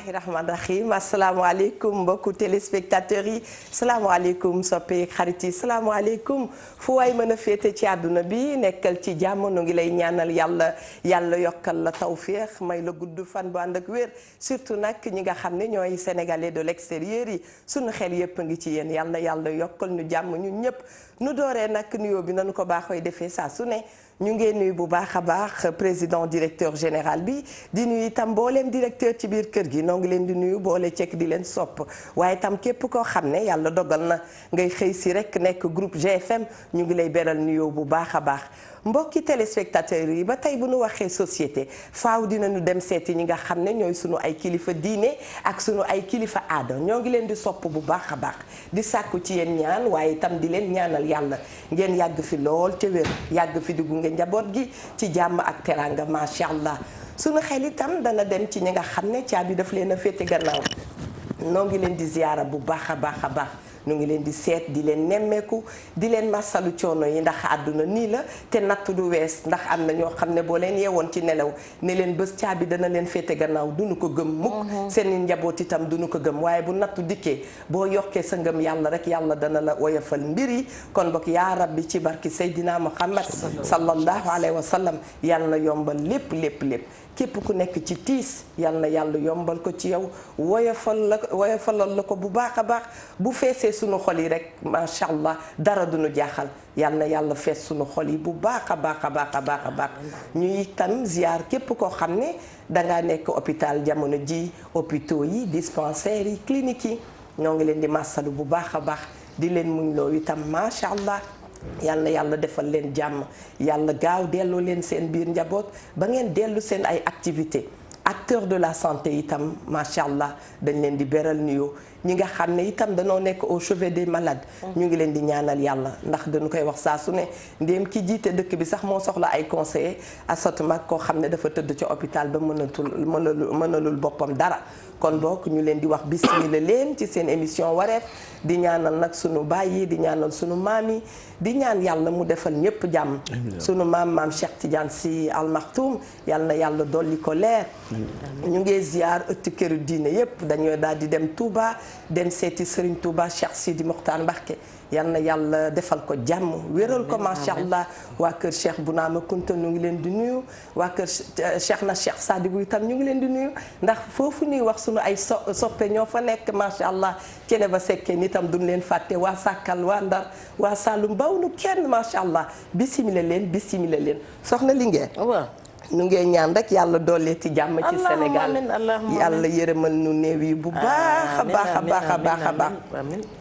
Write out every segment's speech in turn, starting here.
bismillahi rahmaani rahim asalaamaaleykum mbokku téléspectateurs yi salaamaaleykum soppeek xarit yi salaamaaleykum fu waay mën a féete ci àdduna bi nekkal ci jàmm nu ngi lay ñaanal yàlla yokkal la tawféex may la gudd fan bu ànd ak wér surtout nag ñi nga xam ne ñooy sénégalais de l'extérieur yi sunu xel yépp a ngi ci yéen yàlla yokkal ñu jàmm ñun ñëpp nu dooree nag nuyoo bi nañu ko baaxooy defee saa su ne ñu ngee nuyu bu baax a baax président directeur général bi di nuyu itam mbooleem directeur ci biir kër gi noo ngi leen di nuyu boole cek di leen sopp waaye itam képp koo xam ne yàlla dogal na ngay xëy si rek nekk groupe GFM ñu ngi lay beral nuyoo bu baax a baax mbokki téléspectateurs yi ba tey bu nu waxee société faaw dinañu dem seeti ñi nga xam ne ñooy sunu ay kilifa diine ak sunu ay kilifa aada ñoo ngi leen di sopp bu baax a baax di sàkku ci yéen ñaan waaye itam di leen ñaanal yàlla ngeen yàgg fi lool ca wér yàgg fi di gunge njaboot gi ci jàmm ak teraanga macha allah sunu xel itam dana dem ci ñi nga xam ne caabi daf leen a féete gannaaw noo ngi leen di ziyaara bu baax a baax a baax ñu ngi leen di seet di leen nemmeeku di leen masalu coono yi ndax àdduna nii la te natt du wees ndax am na ñoo xam ne boo leen yeewoon ci nelaw ne leen bés caabi dana leen féete gannaaw duñu ko gëm mukk seen njaboot itam duñu ko gëm waaye bu nattu dikkee boo yokkee sa ngëm yàlla rek yàlla dana la woyofal mbir yi kon bokk yaa rabbi ci barki Seydina Muhammad sallallahu alayhi wa sallam yàlla na yombal lépp képp ku nekk ci tiis yal na yàlla yombal ko ci yow woyofalal la ko bu baax a baax bu feesee sunu xol yi rek macha allah dara duñu jaaxal yal na yàlla fees sunu xol yi bu baax a baax a baax a baax a baax ñuy itam ziar képp koo xam ne dangaa nekk hôpital jamono ji hôpitaux yi dispensaires yi cliniques yi ñoo ngi leen di masalu bu baax a baax di leen muñ loo itam macha allah yàlla defal leen jàmm yàlla gaaw delloo leen seen biir njaboot ba ngeen dellu seen ay activité acteur de la santé itam macha allah dañ leen di beral nuyoo ñi nga xam ne itam dañoo nekk au chevet des malades ñu ngi leen di ñaanal yàlla ndax dañu koy wax saa su ne ndéem ki jiite dëkk bi sax moo soxla ay conseillers asotuma koo xam ne dafa tëdd ca hôpital ba mënalul boppam dara kon donc ñu leen di wax bismillah leen ci seen émission wareef di ñaanal nag sunu baay yi di ñaanal sunu maam yi di ñaan yàlla mu defal ñépp jàmm sunu maam Cheikh Tidiane Sy Al Maktoum yàlla na yàlla dolli ko leer ñu ngi ziar ëtti këru diine yépp dañoo daal di dem Touba dem seeti Serigne Touba Cheikh Sidi Mokhtar Mbacké yal na yàlla defal ko jàmm wéral ko macha allah waa kër Cheikh Bounama Kunta ñu ngi leen di nuyu waa kër Cheikh na Cheikh Sadibou itam ñu ngi leen di nuyu ndax foofu ñuy wax sunu ay soppe ñoo fa nekk macha allah cene ba sekkee nitam duñ leen fàtte waa Sàkkal waa Ndar waa Saloum baw nu kenn macha allah bisimila leen soxna Linguère waaw nu ngee ñaan rek yàlla doolee ci jàmm ci Sénégal yàlla yërëmal nu néew yi bu baax a baax a baax a baax a baax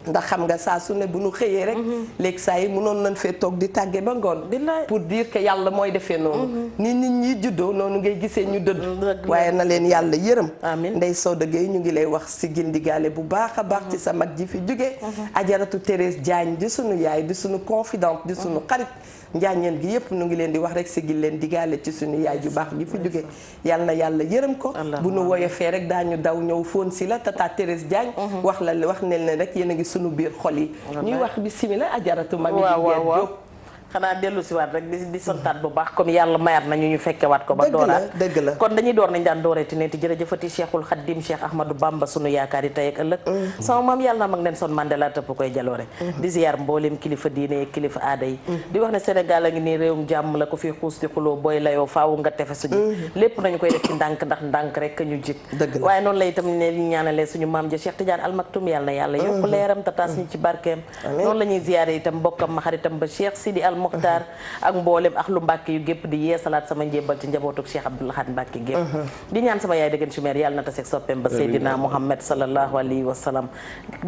ndax xam nga saa su ne bu nu xëyee rek léegi saa yi mënoon nañ fee toog di tàgge ba ngoon pour dire que yàlla mooy defee noonu ni nit ñi juddoo noonu ngay gisee ñu dëdd waaye na leen yàlla yërëm ndey soo dëggee ñu ngi lay wax si gindigaale bu baax a baax ci sa mag ji fi jóge ajaratu Thérèse Diagne di sunu yaay di sunu confidente di sunu xarit njaañeen gi yëpp nu ngi leen di wax rek sigil leen digaale ci suñu yaay ju baax ji fi jóge yal na yàlla yërëm ko bu nu woyofee rek daañu daw ñëw fóon si la tata Thérèse Diagne wax ne leen rek yéen a ngi suñu biir xol yi ñuy wax bismillah ajaratu mami Diop xanaa dellu si waat rek di santaat bu baax comme yàlla mayaat nañu ñu fekkewaat ko ba dooraat dëgg la kon dañuy door nañ daan dooreeti ne ti jërëjëfati Cheikhul Khadim Cheikh Ahmadou Bamba sunu yaakaar yi tey ak ëllëg sama maam yàlla na mag leen son Mandela tëpp koy jaloore di ziar mbooleem kilifa diine kilifa aada yi di wax ne Sénégal a ngi nii réewum jàmm la ko fi xuus di xuloo booy layoo faaw nga tefe suñu lépp nañu koy def ci ndànk ndax ndànk rek ñu jik waaye noonu la itam ne li ñaanalee suñu maam ja Cheikh Tidiane Al Maktoum yàlla na yàlla yokk leeram te taas ñu ci barkeem noonu la ñuy ziare itam mbokkam ma xaritam ba Cheikh Sidi Al Mokhtar ak mboolem ak lu Mbàkke yu gépp di yeesalaat sama njébbal ci njabootuk Cheikh Abdoul Ahad Mbàkke gépp di ñaan sama yaay dëggan ci meer yàlla na taseeg soppeem ba Seydina Muhammad sallallahu alayhi wa sallam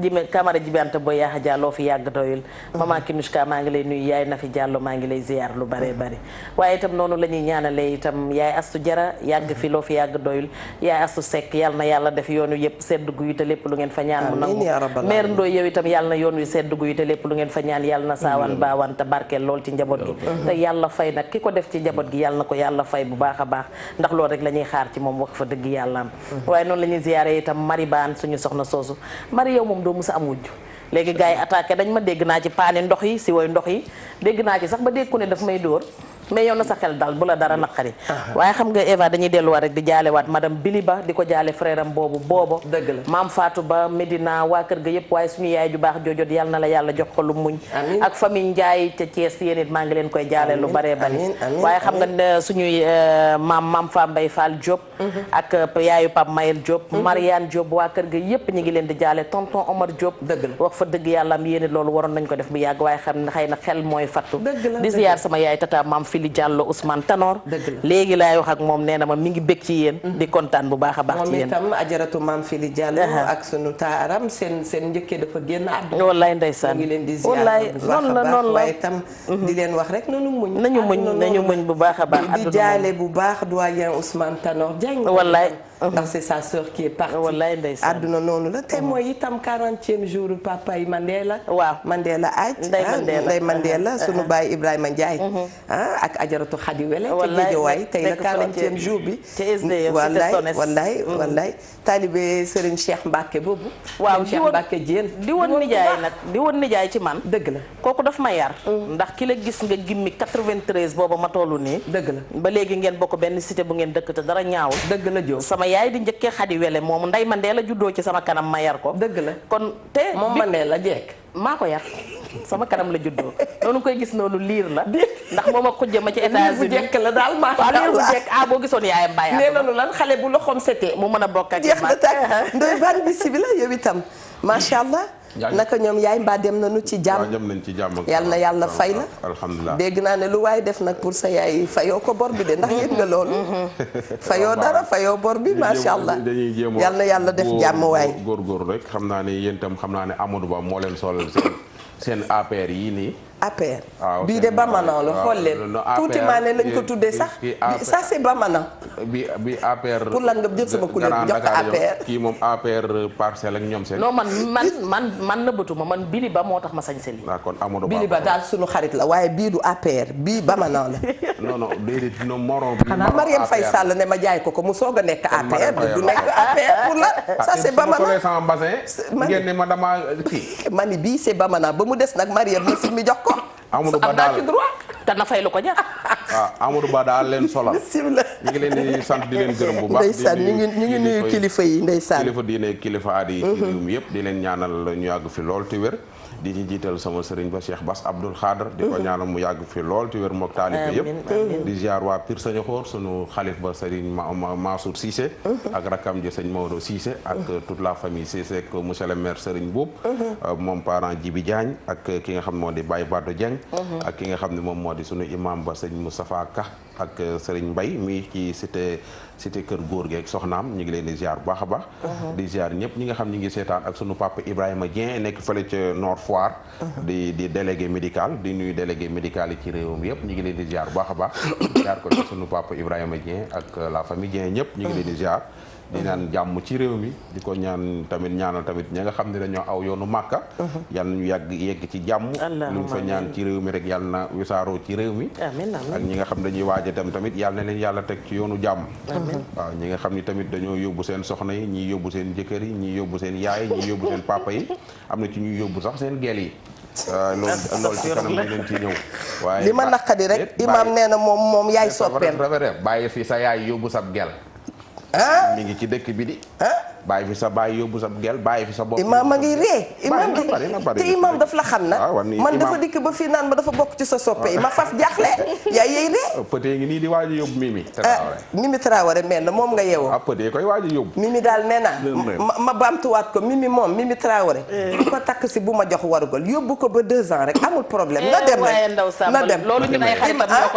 jime Camara Jibiante booy yaaxa jàlloo fi yàgg doyul maman Kinushka maa ngi lay nuyu yaay na fi jàllo maa ngi lay ziar lu bare bare waaye itam noonu la ñuy ñaanalee itam yaay astu jara yàgg fi loo fi yàgg doyul yaay astu sekk yàlla na yàlla def yoon wi yëpp sedd gu yi te lépp lu ngeen fa ñaan mu nangu meer ndooy yow itam yàlla na yoon wi sedd gu yi te lépp lu ngeen fa ñaan yàlla na saawan baawaan te barkeel lool ci njaboot gi te yàlla fay nag ki ko def ci njaboot gi yàlla na ko yàlla fay bu baax a baax ndax loolu rek la ñuy xaar ci moom wax fa dëgg yàlla am waaye noonu la ñuy ziyaare itam mari baan suñu soxna soosu mari yow moom doo musa am wujj léegi gars yi attaqué dañ ma dégg naa ci paani ndox yi si woy ndox yi dégg naa ci sax ba dégg ku ne daf may dóor mais yow na sa xel dal bu la dara naqari waaye xam nga Eva dañuy delluwaat rek di jaalewaat madame Bili Ba di ko jaale frère am boobo dëgg la maam Fatou Ba Medina waa kër ga yëpp waaye suñu yaay ju baax joojot yàlla na la yàlla jox ko lu muñ ak famille Ndiaye ca Thiès yéen it maa ngi leen koy jaale lu baree bari waaye xam nga suñuy maam Fa Mbay Fall Diop ak yaayu Pape Mayel Diop Mariane Diop waa kër ga yëpp ñi ngi leen di jaale tonton Omar Diop wax fa dëgg yàlla am yéen it loolu waroon nañ ko def bu yàgg waaye xam ne xëy na xel mooy fattu di ziyaar sama yaay tata maam Fili Diallo Ousmane Tanor léegi laay wax ak moom nee na ma mi ngi bég ci yéen di kontaan bu baax a baax ci yéen moom itam ajaratu maam Fili Diallo ak sunu taaram seen njëkkee dafa génn àdduna wallaay ndeysaan ngi leen di ziyaar bu baax a baax waaye itam di leen wax rek nañu muñ bu baax a baax di jaale bu baax doyen Ousmane Tanor Dieng wallaay ndax c'est sa sœur qui est partie wallaay ndeysaan àdduna noonu la tey mooy itam 40e jour papa yi Mandela waaw Mandela Ndeye Mandela sunu baay Ibrahima Ndiaye ak ajaratu Khady Wele te Géejawaay tey la 40e jour bi wallaay taalibe Serigne Cheikh Mbacke boobu waaw Cheikh Mbacke Diène di woon nijaay ci man dëgg la kooku daf ma yar ndax ki la gis nga gimmi 93 booba ma tollu nii dëgg la ba léegi ngeen bokk benn cité bu ngeen dëkk te dara ñaaw dëgg la Jóob sama yaay di njëkkee Khady Wele moomu Ndeye Mandela juddoo ci sama kanam ma yar ko dëgg la kon te moom Mandela jekk maa ko yar sama kanam la juddoo noonu koy gis noonu liir la ndax moom ak xujja ma ci États-Unis bu jekk la daal waaw liir bu jekk boo gisoon yaayam bàyyi nee nañu lan xale bu loxoom setee mu mën a bokk ak jeex na tàkk ndoy baan bi si bi la yow itam macha allah naka ñoom yaay mbaa dem nañu ci jàmm yàlla na yàlla fay la alhamdulilah dégg naa ne lu waaye def nag pour sa yaay fayoo ko bor bi de ndax yëg nga loolu fayoo dara fayoo bor bi macha allah yàlla na yàlla def jàmm waay góorgóorlu rek xam naa ne yéen itam xam naa ne Amadou Ba moo leen solal seen APR yii nii APR bii de Bamana la xool leen tuuti maa ne lañ ko tuddee sax ça c'est Bamana bi APR pour lan nga jël sama couleur bi jox ko APR kii moom APR parcelle ak ñoom seen non man nëbbatuma man Bili Ba moo tax ma sañ seli kon Amadou Ba Bili Ba daal suñu xarit la waaye bii du APR bii Bamana la non déedéet no morom bi xanaa Mariam Faye Sall ne ma jaay ko mu soog a nekk APR bi du nekk APR pour la ça c'est Bamana sama bassin ngeen ne ma dama kii mani bii c'est Bamana ba mu des nag Mariam ma si mi jox ko Amadou Ba daal ci droit te na fay lu ko jar Amadou Ba daal leen solal bismillah ñu ngi leen di sant di leen gërëm bu baax ndeysaan ñu ngi nuyu kilifa yi ndeysaan kilifa diine kilifa aada yi ci réew mi yëpp di leen ñaanal ñu yàgg fi lool te wér di ci jiital sama sëriñ ba Cheikh Bass Abdoul Khadr di ko ñaanal mu yàgg fi lool te wér mook taalibe yëpp di ziar waa Pire Sañoxoor sunu xalif ba sëriñ Mansour Cissé ak rakam ji sëñ Maodo Cissé ak toute la famille Cissé ak monsieur le maire Serigne Boub moom parent Djibi Diagne ak ki nga xam ne moo di Baye Bado Dieng ak ki nga xam ne moom moo di sunu imam ba sëñ Moustapha Ka ak Serigne Mbaye mi ci cité kër góor gi ak soxnaam ñu ngi leen di ziar bu baax a baax di ziar ñëpp ñi nga xam ñi ngi seetaan ak sunu papa Ibrahima Dieng nekk fële ca Nord Foire di délégué médical di nuyu délégué médical yi ci réewam yëpp ñu ngi leen di ziar bu baax a baax ziar ko ci sunu papa Ibrahima Dieng ak la famille Dieng ñëpp ñu ngi leen di ziar di naan jàmm ci réew mi di ko ñaanal tamit ñi nga xam ne dañoo aw yoonu màkka yàlla nañu yegg ci jàmm luñ fa ñaan ci réew mi rek yàlla na wisaaroo ci réew mi ak ñi nga xam dañuy waaja tamit yàlla na leen yàlla teg ci yoonu jàmm waaw ñi nga xam ni tamit dañoo yóbbu seen soxna yi ñii yóbbu seen jëkkër yi ñii yóbbu seen yaay ñii yóbbu seen papa yi am na ci ñuy yóbbu sax seen gel yi loolu ci kanam dañ leen ci ñëw waaye li ma naqadi rek imam nee na moom yaay soppeem bàyyi fi sa yaay yóbbu sab gel mi ngi ci dëkk bi di bàyyi fi sa bàyyi yóbbu sa gel bàyyi fi sa bopp imaam a ngi ree imaam te imaam daf la xam na man dafa dikk ba fii naan ma dafa bokk ci sa soppe yi ma faf jaaxle yaay yey ree peut-être ngi nii di waaj a yóbbu Mimi Traoré mel na moom nga yeewoo peut-être koy waaj a yóbbu Mimi daal nee na ma baamtuwaat ko Mimi Traoré ku ko takk si bu ma jox warugal yóbbu ko ba 2 ans rek amul problème na dem rek na dem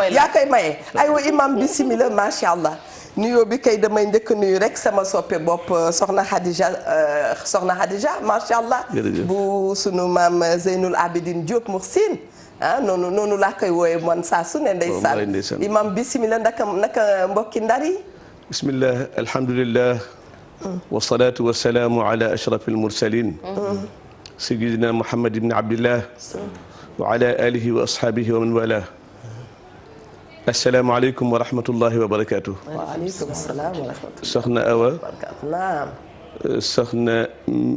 yaa koy maye aywa imaam bismillah macha allah nuyoo bi kay damay njëkk nuyu rek sama soppe bopp soxna Khadija macha allah bu sunu maam Zeynul Abidin Diop Moursine noonu laa koy wooye man saa su ne ndeysaan imam bismillah naka mbokki ndar yi bismillah alhamdulillah wasalaatu wasalaamu ala ashraf almursalin sayidina Muhammad ibn Abdillah wa ala alihi wa ashabihi wa man wala asalaamaaleykum wa rahmatullahi wa barakaatu. waaleykum salaam wa rahmatulah. soxna Awa. naam. soxna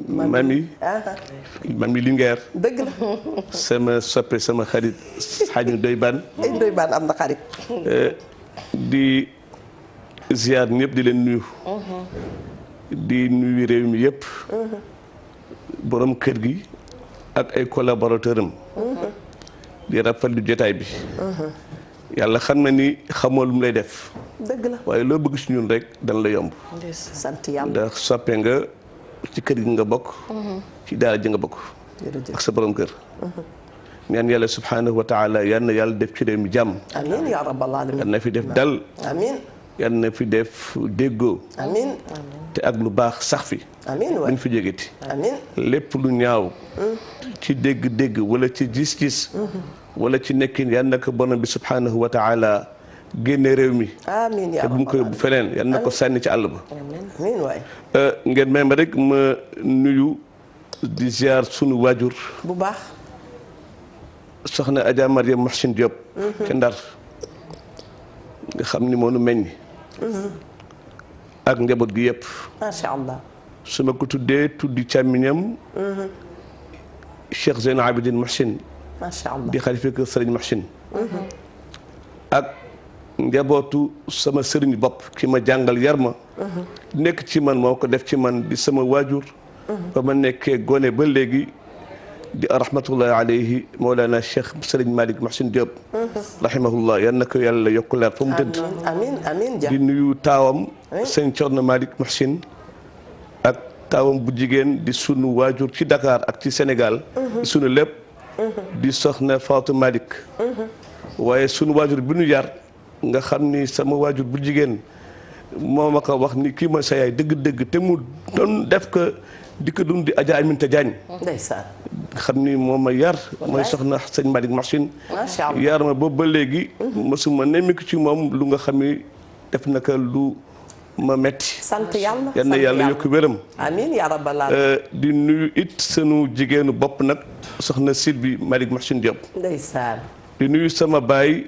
mami Linguère. dëgg la. sama soppe sama xarit xaaj Ndoye Bane. Ndoye Bane am na xarit. di ziar ñëpp di leen nuyu. di nuyu réew mi yëpp. borom kër gi ak ay collaborateur am. di rafetlu jotaay bi. yàlla xam na ni xamoo lu mu lay def. dëgg la waaye loo bëgg si ñun rek dana la yomb. sant yàlla ndax soppe nga ci kër gi nga bokk. ci daara ji nga bokk. ak sa borom kër. ñaan yàlla subhanahu wa taala yal na yàlla def ci réew mi jàmm. amiin yaa rabbal alamin. yal na fi def dal. amiin. yal na fi def déggoo. amiin. te ak lu baax sax fi. amiin waay buñ fi jógeti. amiin. lépp lu ñaaw. ci dégg-dégg wala ci gis-gis. wala ci nekkin yal na ko borom bi subhanahu wa taala génne réew mi. amiin yaa te bu mu ko yóbbu feneen yal na ko sànni ci àll ba. amiin waay. ngeen may ma rek ma nuyu di ziar sunu waajur. bu baax. soxna Adja Mariam Mohsin Diop. ca Ndar nga xam ni moo nu meññ. ak njaboot gi yëpp. macha allah. su ma ko tuddee tuddi càmmiñam. Cheikh Zeyn Abidin Mohsin. macha allah di xalifa kër Sëriñ Mohsin. ak njabootu sama sëriñ bopp ki ma jàngal yar ma. nekk ci man moo ko def ci man di sama waajur. ba ma nekkee gone ba léegi. di rahmatullahi alayhi Mawlana Cheikh Sëriñ Malick Mohsin Diop. rahimahullah yal na ko yàlla yokk leer fa mu tëdd. amiin amiin di nuyu taawam. sëñ Thierno Malick Mohsin. ak taawam bu jigéen di sunu waajur ci Dakar ak ci Sénégal. di sunu lépp. di soxna Fatou Malick. waaye sunu waajur bi nu yar nga xam ni sama waajur bu jigéen moo ma ko wax ni kii ma sa yaay dëgg-dëgg te mu doon def ko di ko dund di Adja Aminta Diagne. ndeysaan. xam ni moom ma yar. mooy soxna sëñ Malick Mohsin. macha allah yar ma boobu ba léegi. mosuma nemmiku ci moom lu nga xam ni def na ko lu ma metti. sant yàlla yal na yàlla yokk wéram. amiin yaa rabbal alamin. di nuyu it sunu jigéenu bopp nag soxna Sylvie Malick Mohsin Diop. ndeysaan. di nuyu sama baay.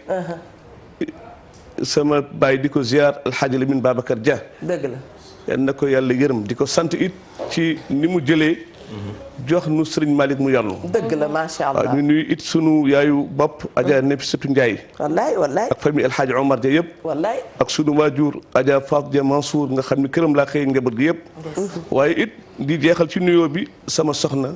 sama baay di ko ziar Alxaaji Lamin Babacar Dia. dëgg la. yal na ko yàlla yërëm di ko sant it ci ni mu jëlee. jox nu Sëriñ Malick mu yorlu. dëgg la macha allah. waaw ñu nuyu it sunu yaayu bopp Adja Nefisatu Ndiaye. wallaay wallaay. ak famille El Hadj Omar Dia yëpp. wallaay. ak sunu waajur Adja Fatou Dia Mansour nga xam ne këram laa xëy njaboot gi yëpp. waaye it di jeexal ci nuyoo bi sama soxna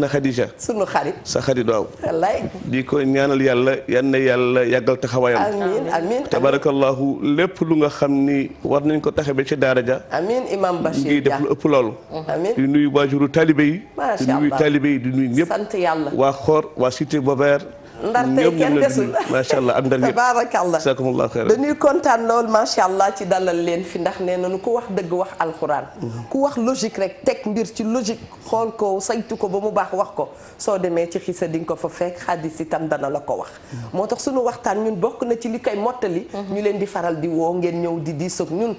Khadija. sunu xarit. sa xarit waaw. wallaay. di ko ñaanal yàlla yal na yàlla yàggal taxawaayam. amiin amiin. tabarakallahu lépp lu nga xam ni war nañ ko taxawee ca daara ja. amiin imam Bachir ngi def lu ëpp loolu. amiin. di nuyu waajuru taalibe yi. macha di nuyu allah taalibe yi di nuyu ñëpp. sant yàlla. waa Xor waa Cité Bover. ndar tey kenn desul macha allah ak ndar yëpp. tabaarakallah. jazakumullahu xayran. dañuy kontaan lool macha allah ci dalal leen fi ndax nee nañu ku wax dëgg wax alxuraan. ku wax logique rek teg mbir ci logique xool ko saytu ko ba mu baax wax ko soo demee ci xisa di nga ko fa fekk xadis itam dana la ko wax. moo tax sunu waxtaan ñun bokk na ci li koy mottali. ñu leen di faral di woo ngeen ñëw di diisoog ñun.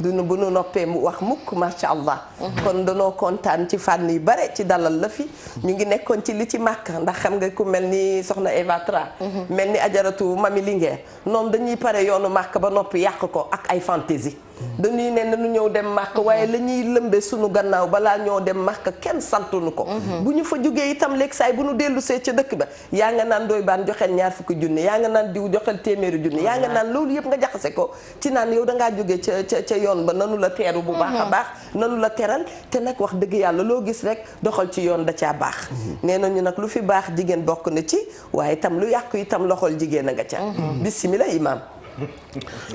duñu bu nu noppee mu wax mukk macha allah. kon danoo kontaan ci fànn yu bare ci dalal la fi. ñu ngi nekkoon ci li ci màkk ndax xam nga ku mel ni soxna Eva Tra mel ni ajaratu Mami Linguère noonu dañuy pare yoonu màkk ba noppi yàq ko ak ay fantaisie dañuy ne nañu ñëw dem màkk waaye la ñuy lëmbe sunu gannaaw balaa ñoo dem màkk kenn santunu ko bu ñu fa jógee itam léegi saay bu ñu dellu see ca dëkk ba yaa nga naan Ndoye Bane joxel 20 junni yaa nga naan diw joxel téeméeri junni yaa nga naan loolu yëpp nga jaxase ko ci naan yow dangaa jógee ca yoon ba nanu la teeru bu baax a baax nanu la teral te nag wax dëgg yàlla loo gis rek doxal ci yoon da caa baax nee nañu nag lu fi baax jigéen bokk na ci waaye itam lu yàqu itam loxol jigéen a nga ca bismillah imam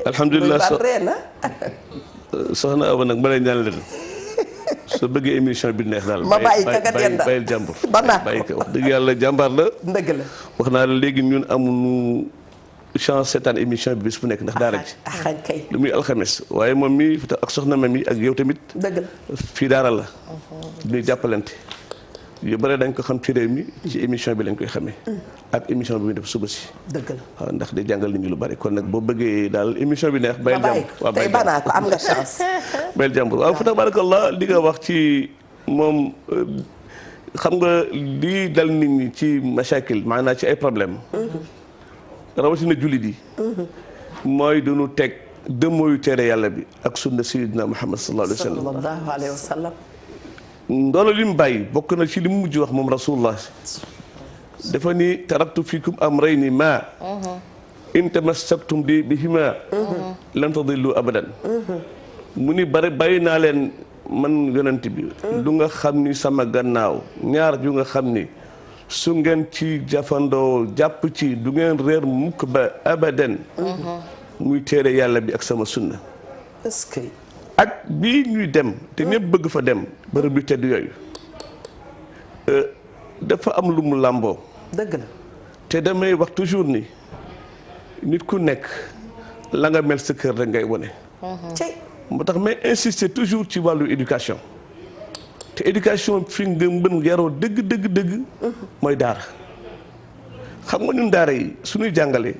alhamdulilah soxna Awa nag ma lay ñaan leen soo bëggee émission bi neex daal. ma bàyyi ka nga denda bàyyil jàmbur. ba naa bàyyi ko wax dëgg yàlla jàmbaar la. dëgg la. wax naa la léegi ñun amuñu chance seetaan émission bi bis bu nekk ndax daara ji. axañ kay. lu muy alxames waaye moom mi ak soxna ma mi ak yow tamit. dëgg la. fii daara la. ñuy jàppalante. yu bëri dañ ko xam ci réew mi ci émission bi lañ koy xamee. ak émission bi muy def suba si. dëgg la waaw ndax day jàngal nit ñi lu bari kon nag boo bëggee daal émission bi neex. bayil jàmbur waaw tey banaa ko am nga chance. bayil jàmbur waaw fa tabarakallah li nga wax ci moom xam nga lii dal nit ñi ci mashakil maanaam ci ay problème rawatina jullit yi. mooy duñu teg dëmmooyu tere yàlla bi ak sunna sayyidina Muhammad sallallahu alayhi wa sallam. ndono li mu bàyyi bokk na ci li mu mujj wax moom rasulullah dafa ni taraktu fiikum amrayni ma in tamassaktum bihima lan tadillu abadan mu ni bari bàyyi naa leen man yonent bi lu nga xam ni sama gannaaw ñaar yu nga xam ni su ngeen ci jafandoo jàpp ci du ngeen réer mukk ba abadan muy téere yàlla bi ak sama sunna est-ce que ak bii ñuy dem te ñëpp bëgg fa dem bërëb yu tedd yooyu dafa am lu mu làmboo dëgg la te damay wax toujours ni nit ku nekk la nga mel sa kër rek ngay wone moo tax may insister toujours ci wàllu éducation te éducation fi nga mën yaroo dëgg mooy daara xam nga ñun daara yi suñuy jàngale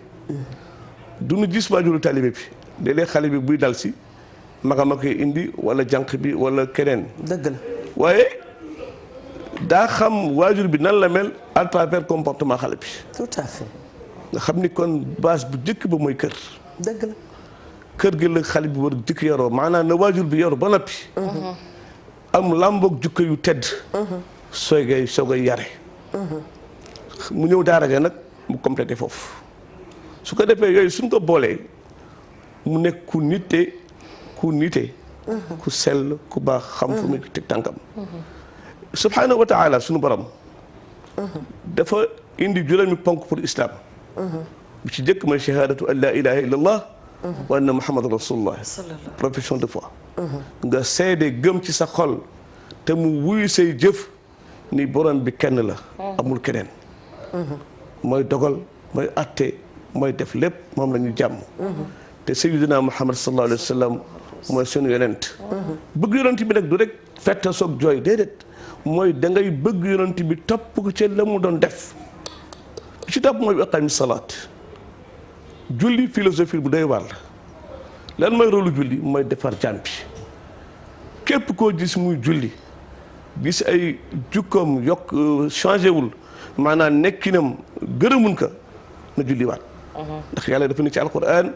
du ñu gis waajuru taalibe bi léeg-léeg xale bi buy dal si magama koy indi wala jànq bi wala keneen dëgg la waaye daa xam waajur bi nan la mel à travers comportement xale bi tout à fait nga xam ni kon base bu njëkk ba mooy kër dëgg la kër gi la xale bi war jëkk yaroo maanaam na waajur bi yaru ba noppi am làmboog jukko yu tedd soogay yare mu ñëw daara ja nag mu complété foofu su ko defee yooyu suñ ko boolee mu nekk ku nite ku sell ku baax xam fu muy teg tànkam subhaanahu wa taala suñu borom dafa indi juróomi ponk pour islam bi ci jëkk mooy shahadatu an la ilaha illa allah wa anna muhammadan rasulullah profession de foi nga seede gëm ci sa xol te mu wuyu say jëf ni borom bi kenn la amul keneen mooy dogal mooy atte mooy def lépp moom la ñu jàmm te sayyidina muhammad sallallahu alayhi wa sallam mooy sunu yonent bëgg yonent bi nag du rek fetta soog jooy déedéet mooy da ngay bëgg yonent bi topp ko ci la mu doon def ci topp mooy iqaami salaat julli philosophie bu doy waar la lan mooy rôlu julli mooy defar jaam bi képp koo gis muy julli gis ay jukkoom yokk changé wul maanaam nekkinam gërëmun ka na julli waat ndax yàlla dafa ne ci alquran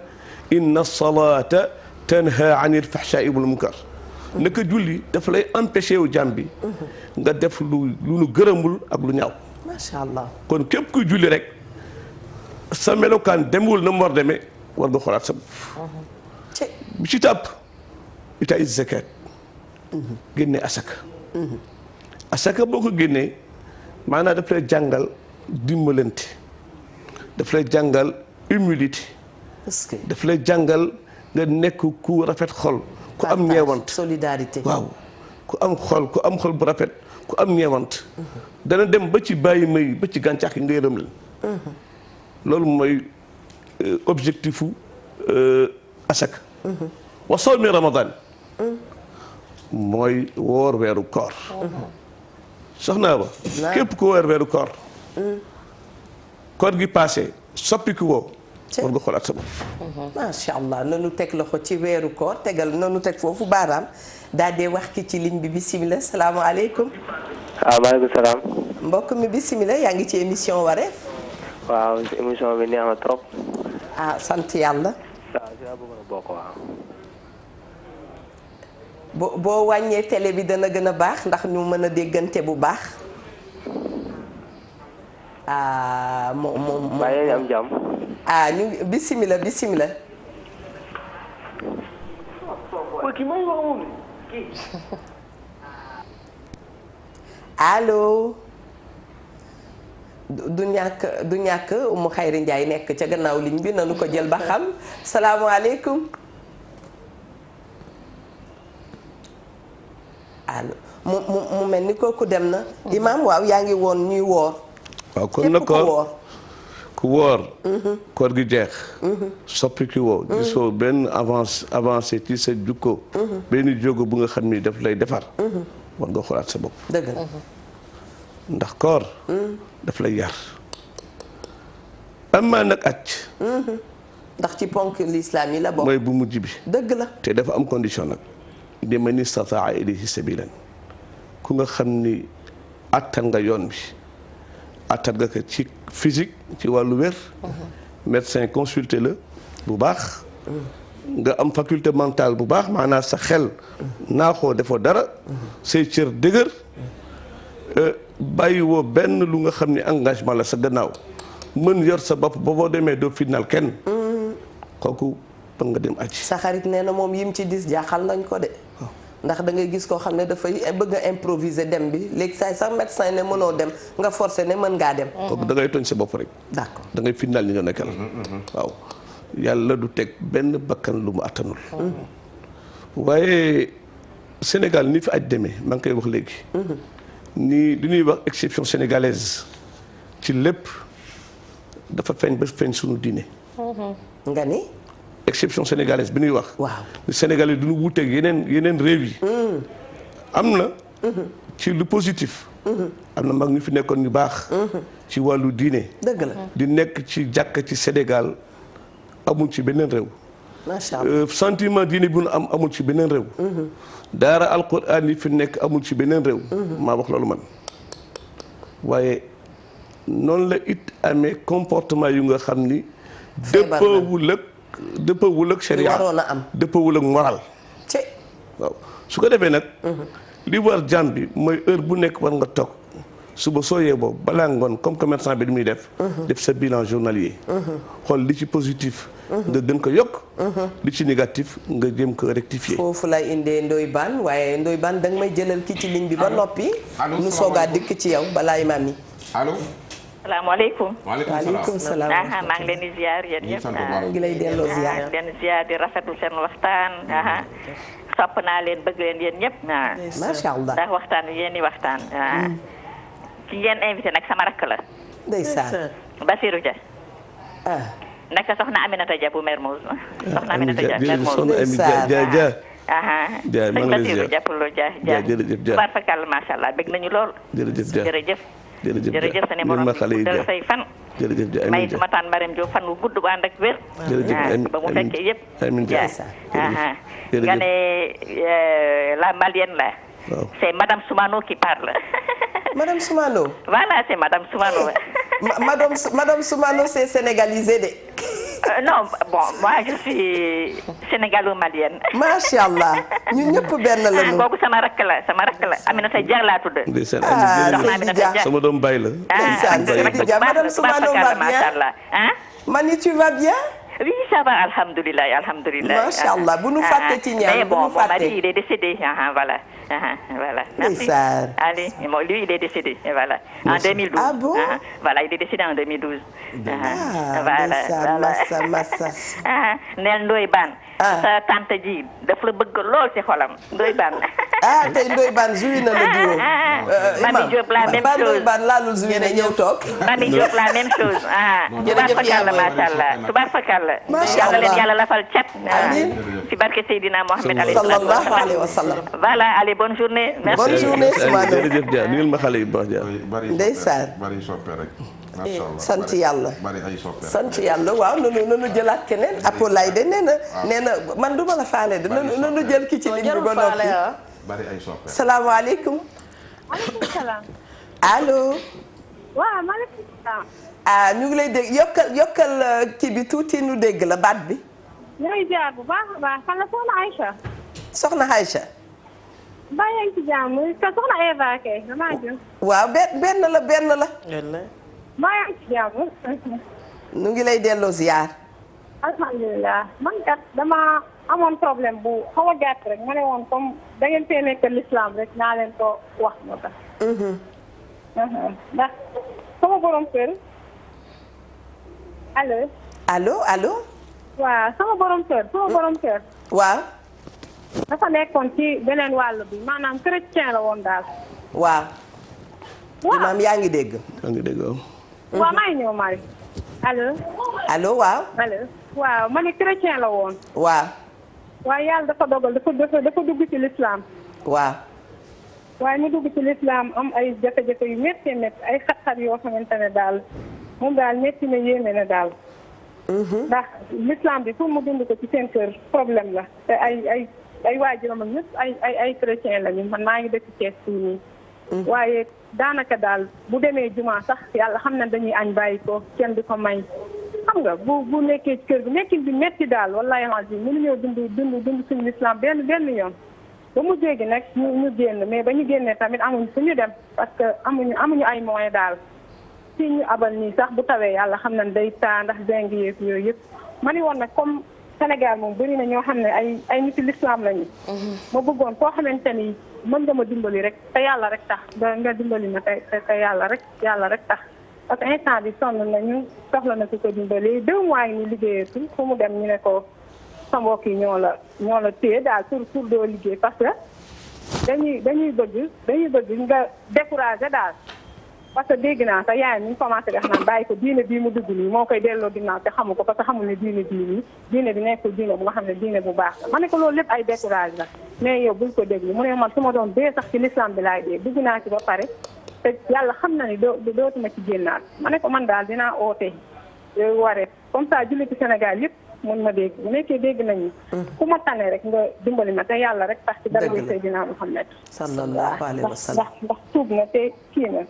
inna salata tanha anil fahshaai wal munkar naka julli dafa lay empêché wu jaam bi nga def lu nu gërëmul ak lu ñaaw macha allah kon képp kuy julli rek sa melokaan demul na mu war demee war nga xoolaat sa bopp bi ci tàpp itaay zakat génne asaka asaka boo ko génnee maanaam daf lay jàngal dimbalante daf lay jàngal humilité daf lay jàngal nga nekk ku rafet xol ku am ñeewant solidarité waaw ku am xol bu rafet ku am ñeewant dana dem ba ci bàyyi may ba ci gàncax gi nga yërëm leen loolu mooy objectifu asaka wa sawmi ramadan mooy woor weeru koor soxnaa ba képp ku woor weeru koor koor gi passé soppiku woo war nga xoolaat sa bopp macha allah nanu teg loxo ci weeru koor tegal nanu teg foofu baaraam daal dee wax ki ci ligne bi bisimilah salaamaaleykum. waaw maaleykum salaam. mbokk mi bisimilah yaa ngi ci émission wareef. waaw émission bi neex na trop. ah sant yàlla. waaw si laa bëggoon a bokk waaw. boo wàññee télé bi dana gën a baax ndax ñu mën a déggante bu baax. ah moom. waaye am jàmm. ah ñu bisimilah bisimilah. allo. du ñàkk Umu Xayri Njaay nekk ca gannaaw ligne bi nanu ko jël ba xam salaamaaleykum. allo mu mel ni kooku dem na. imaam waaw yaa ngi woon ñuy woor. waaw kon nag ku woor koor gi jeex soppi ki woo gisoo benn avancé ci sa jukko benn jógo bu nga xam ni daf lay defar war nga xoolaat sa bopp dëgg la ndax koor daf lay yar amaa nag acc ndax ci ponk l'islam yi la bokk mooy bu mujj bi dëgg la te dafa am condition nag liman istataa ilayhi sabilan ku nga xam ni attan nga yoon bi attan nga ko ci physique ci wàllu wér médecin consulté la bu baax nga am faculté mentale bu baax maanaam sa xel naaxoo defoo dara say cër dëgër bàyyi woo benn lu nga xam ne engagement la sa gannaaw mën yor sa bopp ba boo demee doo fitnaal kenn kooku mën nga dem aji. sa xarit nee na moom yim ci dis jaaxal nañ ko de. ndax da ngay gis koo xam ne dafay bëgg a improviser dem bi léegi saay sax médecin ne mënoo dem nga forcé ne mën ngaa dem. kooku da ngay tooñ sa bopp rek. d'accord da ngay fitnaal ñi nga nekkal. waaw yàlla du teg benn bakkan lu mu attanul. waaye Sénégal ni fi aj demee maa ngi koy wax léegi. ni li ñuy wax exception sénégalaise ci lépp dafa feeñ ba feeñ sunu diine. nga ni. exception sénégalaise bi ñuy wax. waaw Sénégalais du ñu wuuteeg yeneen réew yi. am na. ci lu positif. am na mag ñu fi nekkoon ñu baax. ci wàllu diine. dëgg la di nekk ci jàkk ci Sénégal amul ci beneen réew. macha allah sentiment diine bu nu am amul ci beneen réew. daara alquran yi fi nekk amul ci beneen réew. maa wax loolu man. waaye noonu la it amee comportement yu nga xam ni. dëppawul ak sharia waroon a am dëppawul ak moral. ci waaw su ko defee nag. li war jàmm bi mooy heure bu nekk war nga toog suba soo yeeboo balaa ngoon comme commerçant bi di muy def. def sa bilan journalier. xool li ci positif. nga gën ko yokk. li ci négatif nga jëm ko rectifier. foofu lay indee Ndoye Bane waaye Ndoye Bane danga may jëlal ki ci ligne bi ba noppi. nu soogaa dikk ci yow balaa imaam yi. allo. salaamaaleykum. waaleykum salaam. maa ngi leen di ziar yéen ñëpp. ngi lay delloo ziar. leen ziar di rafetlu seen waxtaan. sopp naa leen bëgg leen yéen ñëpp. macha allah ndax waxtaan yéen i waxtaan. ci ngeen invité nag sama rakk la. ndeysaan. Basirou Dia. ah. naka soxna Aminata Dia bu Mermoz. soxna Aminata Dia Mermoz. ndeysaan. Dia maa ngi lay ziar Basirou Dia pour Dia. jërëjëf Dia tubaarfakàlla macha allah bëgg nañu lool. jërëjëf Dia jërëjëf. jërëjëf sa numéro bi dal say fan. jërëjëf Dia may suma taan Marème Diop fan wu gudd bu ànd ak wér. ba mu fekkee yëpp. amiin Dia nga ne la malienne là. waaw c'est Madame Soumano qui parle. Madame Soumano. Voilà, c'est Madame Soumano. Madame Soumano, c'est sénégalisé de. Non, bon, moi je suis sénégalo-malienne. Macha allah ñun ñëpp benn la ñu. kooku sama rakk la Aminata Dia laa tudd. ndeysaan Seydi Dia sama doom baay la. ndeysaan Seydi Dia Madame Soumano va bien. Mani tu vas bien? Oui, ça va, alhamdoulilah. Macha allah bu nu fàtte ci ñaan mais bu bon, nu fàtte. mon mari il est décédé, voilà. Voilà. Merci. Allez, lui il est décédé, voilà. En 2012. Ah bon? Voilà, il est décédé en 2012. Ndeysaan massa. Neel Ndoye Bane. Sa tante ji daf la bëgg lool ci xolam Ndoye Bane. tey Ndoye Bane joué na le duo. Mami Diop la même chose. Ndoye Bane laalul joué na ñëw toog. Mami Diop la même chose. Tubaarfakalla macha allah tubaarfakalla. Macha allah yàlla leen yàlla lafal cat. Amiin. ci barke Seydina Mohamed sallallahu alayhi wa sallam. Voilà, allez, bonne journée. Merci. Bonne journée Soumano. jërëjëf Dia nuyul ma xale yu baax Dia. Ndeysaan. bari soppe rek. macha allah sant yàlla. bari ay soppe. sant yàlla waaw nanu jëlaat keneen Apolay de nee na man duma la faale de nanu jël ki ci ligne bi ba noppi. bari ay soppe. salaamaaleykum. maaleykum salaam. allo. waaw maaleykum salaam. ñu ngi lay dégg yokkal kii bi tuuti nu dégg la baat bi. ñu ngi jaar bu baax a baax fan la soxna Aïcha. soxna Aïcha. mbaa yaa ngi ci jàmm soxna Eva kay damaa jëm. waaw benn la. mbaa yaa ngi ci jàmm. nu ngi lay delloo ziar. alhamdulilah man kat dama amoon problème bu xaw a gàtt rek ma ne woon comme da ngeen fee nekk l'islam rek naa leen ko wax moo tax. ndax sama borom kër. allo. waaw sama borom kër. waaw. dafa nekkoon ci beneen wàll bi maanaam chrétien la woon daal. waaw. imaam yaa ngi dégg. waaw maa ngi ñëw Marie. allo waaw. waaw ma ne chrétien la woon. waaw. waaye yàlla dafa dogal dafa dugg ci l'islam. waaw. waaye mu dugg ci l'islam am ay jafe-jafe yu métti ay xat-xat yoo xamante ne daal moom daal métti na yéeme na daal. ndax l'islam bi pour mu dund ko ci seen kër problème la te ay waajuram ak ñëpp ay chrétien lañu man maa ngi dëkk Thiès fii nii. waaye daanaka daal bu demee juma sax yàlla xam na dañuy añ bàyyi ko kenn du ko may xam nga bu nekkee ci kër gi nekkin bi metti daal wallahi azim mënuñoo dund suñu islam benn yoon ba mu jéegi nag ñu génn mais ba ñu génnee tamit amuñu fu ñu dem parce que amuñu ay moyens daal si ñu abal nii sax bu tawee yàlla xam nañ day taa ndax zinc yeeg yooyu yëpp ma ni woon nag comme Sénégal moom bëri na ñoo xam ne ay nit l'islam lañu ma bëggoon koo xamante ni mën nga ma dimbali rek te yàlla rek tax nga dimbali ma te yàlla rek tax parce que instant bi sonn nañu soxla na ko dimbali 2 mois yi ñu liggéeyatul fu mu dem ñu ne ko sa mbokk yi ñoo la téye daal pour doo liggéey parce que dañuy bëgg nga découragé daal parce que dégg naa sax yaay mi ngi commencé def naan bàyyi ko diine bii mu dugg nii moo koy delloo ginnaaw te xamu ko parce que xamul ne diine bi nekkul diine bu nga xam ne diine bu baax la ma ne ko loolu lépp ay découragé la mais yow bul ko déglu mu ne man su ma doon dee sax ci l'islam bi laay dee dugg naa ci ba pare te yàlla xam na ni dootuma ci génnaat ma ne ko man daal dinaa oote yooyu waree comme ça julliti Sénégal yëpp mën ma dégg bu nekkee dégg nañu ku ma tane rek nga dimbali ma te yàlla rek tax ci dara Seydina Muhammad sallallahu alayhi wa sallam ndax tuub na te kii na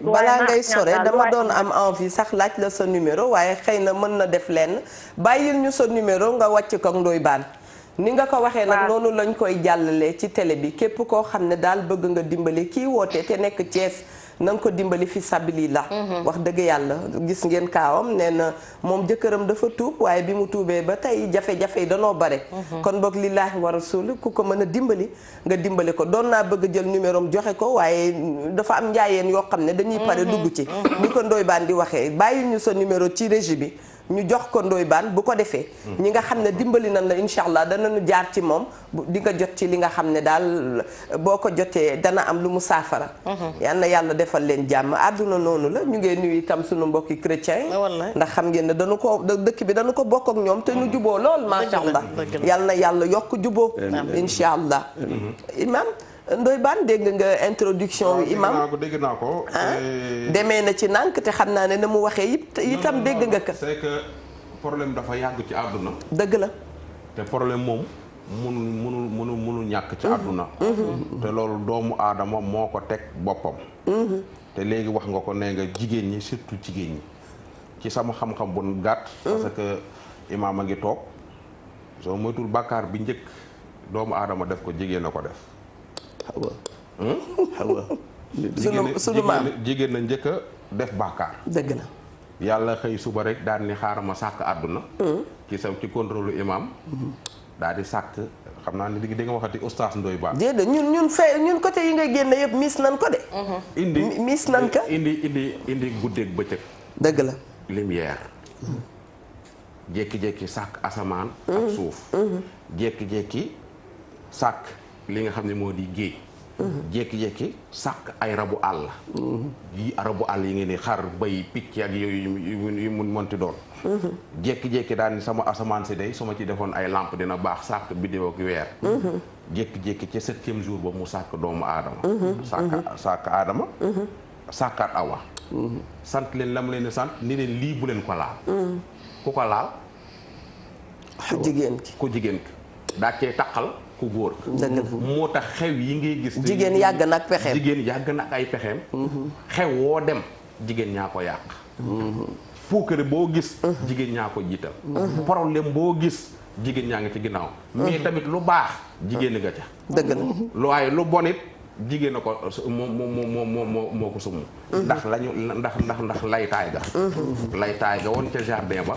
balaa ngay sore dama doon am envie sax laaj la sa numéro waaye xëy na mën na def lenn bàyyil ñu sa numéro nga wàcc ko Ndoye Bane ni nga ko waxee nag noonu lañ koy jàllalee ci télé bi képp koo xam ne daal bëgg nga dimbali kii woote te nekk Thiès na nga ko dimbali fi sabilillah wax dëgg yàlla gis ngeen kaawam nee na moom jëkkëram dafa tuub waaye bi mu tuubee ba tey jafe-jafe yi danoo bare kon boog lillaahi wa rasul ku ko mën a dimbali nga dimbali ko doon naa bëgg jël numéro am joxe ko waaye dafa am njaayeen yoo xam ne dañuy pare dugg ci ni ko Ndoye Bane di waxee bàyyil ñu sa numéro ci régie bi ñu jox ko Ndoye Bane bu ko defee ñi nga xam ne dimbali nañ la incha allah danañu jaar ci moom di nga jot ci li nga xam ne daal boo ko jotee dana am lu mu saafara yal na yàlla defal leen jàmm àdduna noonu la ñu ngee nuyu itam suñu mbokki chrétien ndax xam ngeen ne dañu ko dëkk bi dañu ko bokk ak ñoom te ñu juboo lool macha allah yal na yàlla yokk juboo incha allah imam Ndoye Bane dégg nga introduction wi imam dégg naa ko demee na ci nànk te xam naa ne na mu waxee itam dégg nga ko c'est que problème dafa yàgg ci àdduna dëgg la te problème moom mënul ñàkk ci àdduna te loolu doomu aadama moo ko teg boppam te léegi wax nga ko nee nga jigéen ñi surtout jigéen ñi ci sama xam-xam bu gàtt parce que imaam a ngi toog soo moytul bàkkaar bi njëkk doomu aadama def ko jigéen a ko def xawa sunu maam jigéen na njëkk a def bàkkaar dëgg la yàlla xëy suba rek daal ni xaaral ma sàkk àdduna ci contrôle imam daal di sàkk xam naa ne di nga waxati oustaz Ndoye Bane déedéet ñun côté yi ngay génne yëpp miis nan ko de miis nan ko indi guddeeg bëccëg dëgg la lumière jékki-jékki sàkk asamaan ak suuf jékki-jékki sàkk li nga xam ne moo di géej jékki-jékki sàkk ay rabu àll yi rabu àll yi ngeen ni xar bay picc ak yooyu yu mun monti doon jékki-jékki daal ni sama asamaan si day su ma ci defoon ay lampe dina baax sàkk bidéo ak weer jékki-jékki ci 7e jour ba mu sàkk doomu aadama sàkk aadama sàkkaat awa sant leen la mu leen sant ni leen lii bu leen ko laal ku ko laal ku jigéen ki daa cee taqal ku góor moo tax xew yi ngay gis jigéen yàgg na ak pexeem jigéen yàgg na ak ay pexeem xew woo dem jigéen ñaa ko yàq puukare boo gis jigéen ñaa ko jiital problème boo gis jigéen ñaa ngi ci ginnaaw mais tamit lu baax jigéen nga ca dëgg la lu waaye lu bon it jigéen a ko moo ko summ ndax lañu ndax laytaay ga woon ca jardin ba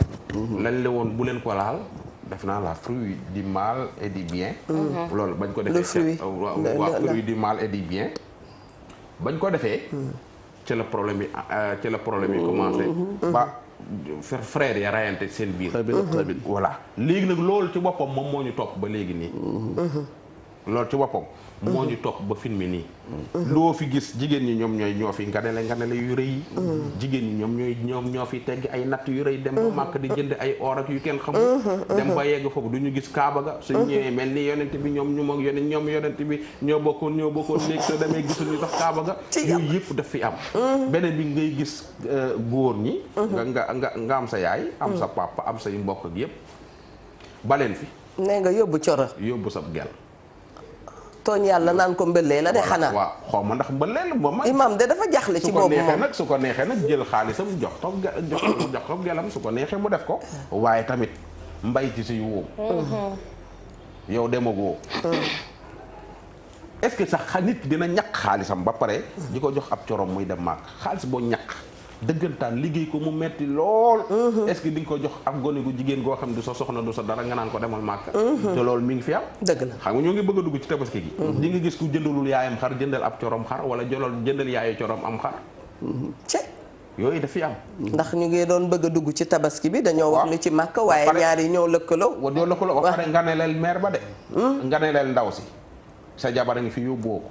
lañ la woon bu leen ko laal def naa la fruit du mal et du bien loolu bañ ko defee waa fruit du mal et du bien bañ ko defee ci la problème yi commencé ba frère ya rayante seen biir voilà léegi nag loolu ci boppam moom moo ñu topp ba léegi nii loolu ci boppam moo ñu topp ba film nii loo fi gis jigéen ñi ñoo fi nganale yu rëy yi jigéen ñi ñoo fi tegg ay natt yu rëy dem ba màkk di jënd ay or ak yu kenn xamul dem ba yegg foofu du ñu gis kaaba ga suñ ñëwee mel ni yonent bi ñoom yonent bi ñoo bokkoon léegi soo demee gisuñu sax kaaba ga yooyu yëpp daf fi am beneen bi ngay gis góor ñi nga am sa yaay am sa papa am say mbokk ak yëpp baleen fi nee nga yóbbu coro yóbbu sa gel tooñ yàlla naan ko mbëllee la de xanaa. waaw xaw ma ndax mbëllee la moom. imam de dafa jaxle ci boobu moom su ko neexee nag jël xaalisam jox ko gelam su ko neexee mu def ko. waaye tamit mbay ci si wóom. yow demagoo. est-ce que sax nit dina ñàkk xaalisam ba pare. di ko jox ab corom muy dem màkk xaalis boo ñàkk. dëggantaan liggéey ko mu metti lool. est-ce que di nga ko jox ab gone gu jigéen goo xam ne du sa soxna du sa dara nga naan ko demal màkk. te loolu mi ngi fi am. dëgg la xam nga ñoo ngi bëgg a dugg ci tabaski gi. di nga gis ku jëndalul yaayam xar jëndal ab corom xar wala jëndal yaayu corom am xar. yooyu daf fi am. ndax ñu ngi doon bëgg a dugg ci tabaski bi dañoo wax ni ci màkk waaye ñaar yi ñoo lëkkaloo. ñoo lëkkaloo ba pare nga ne leel meer ba de. nga ne leel ndaw si. sa jabar a ngi fi yóbboo ko.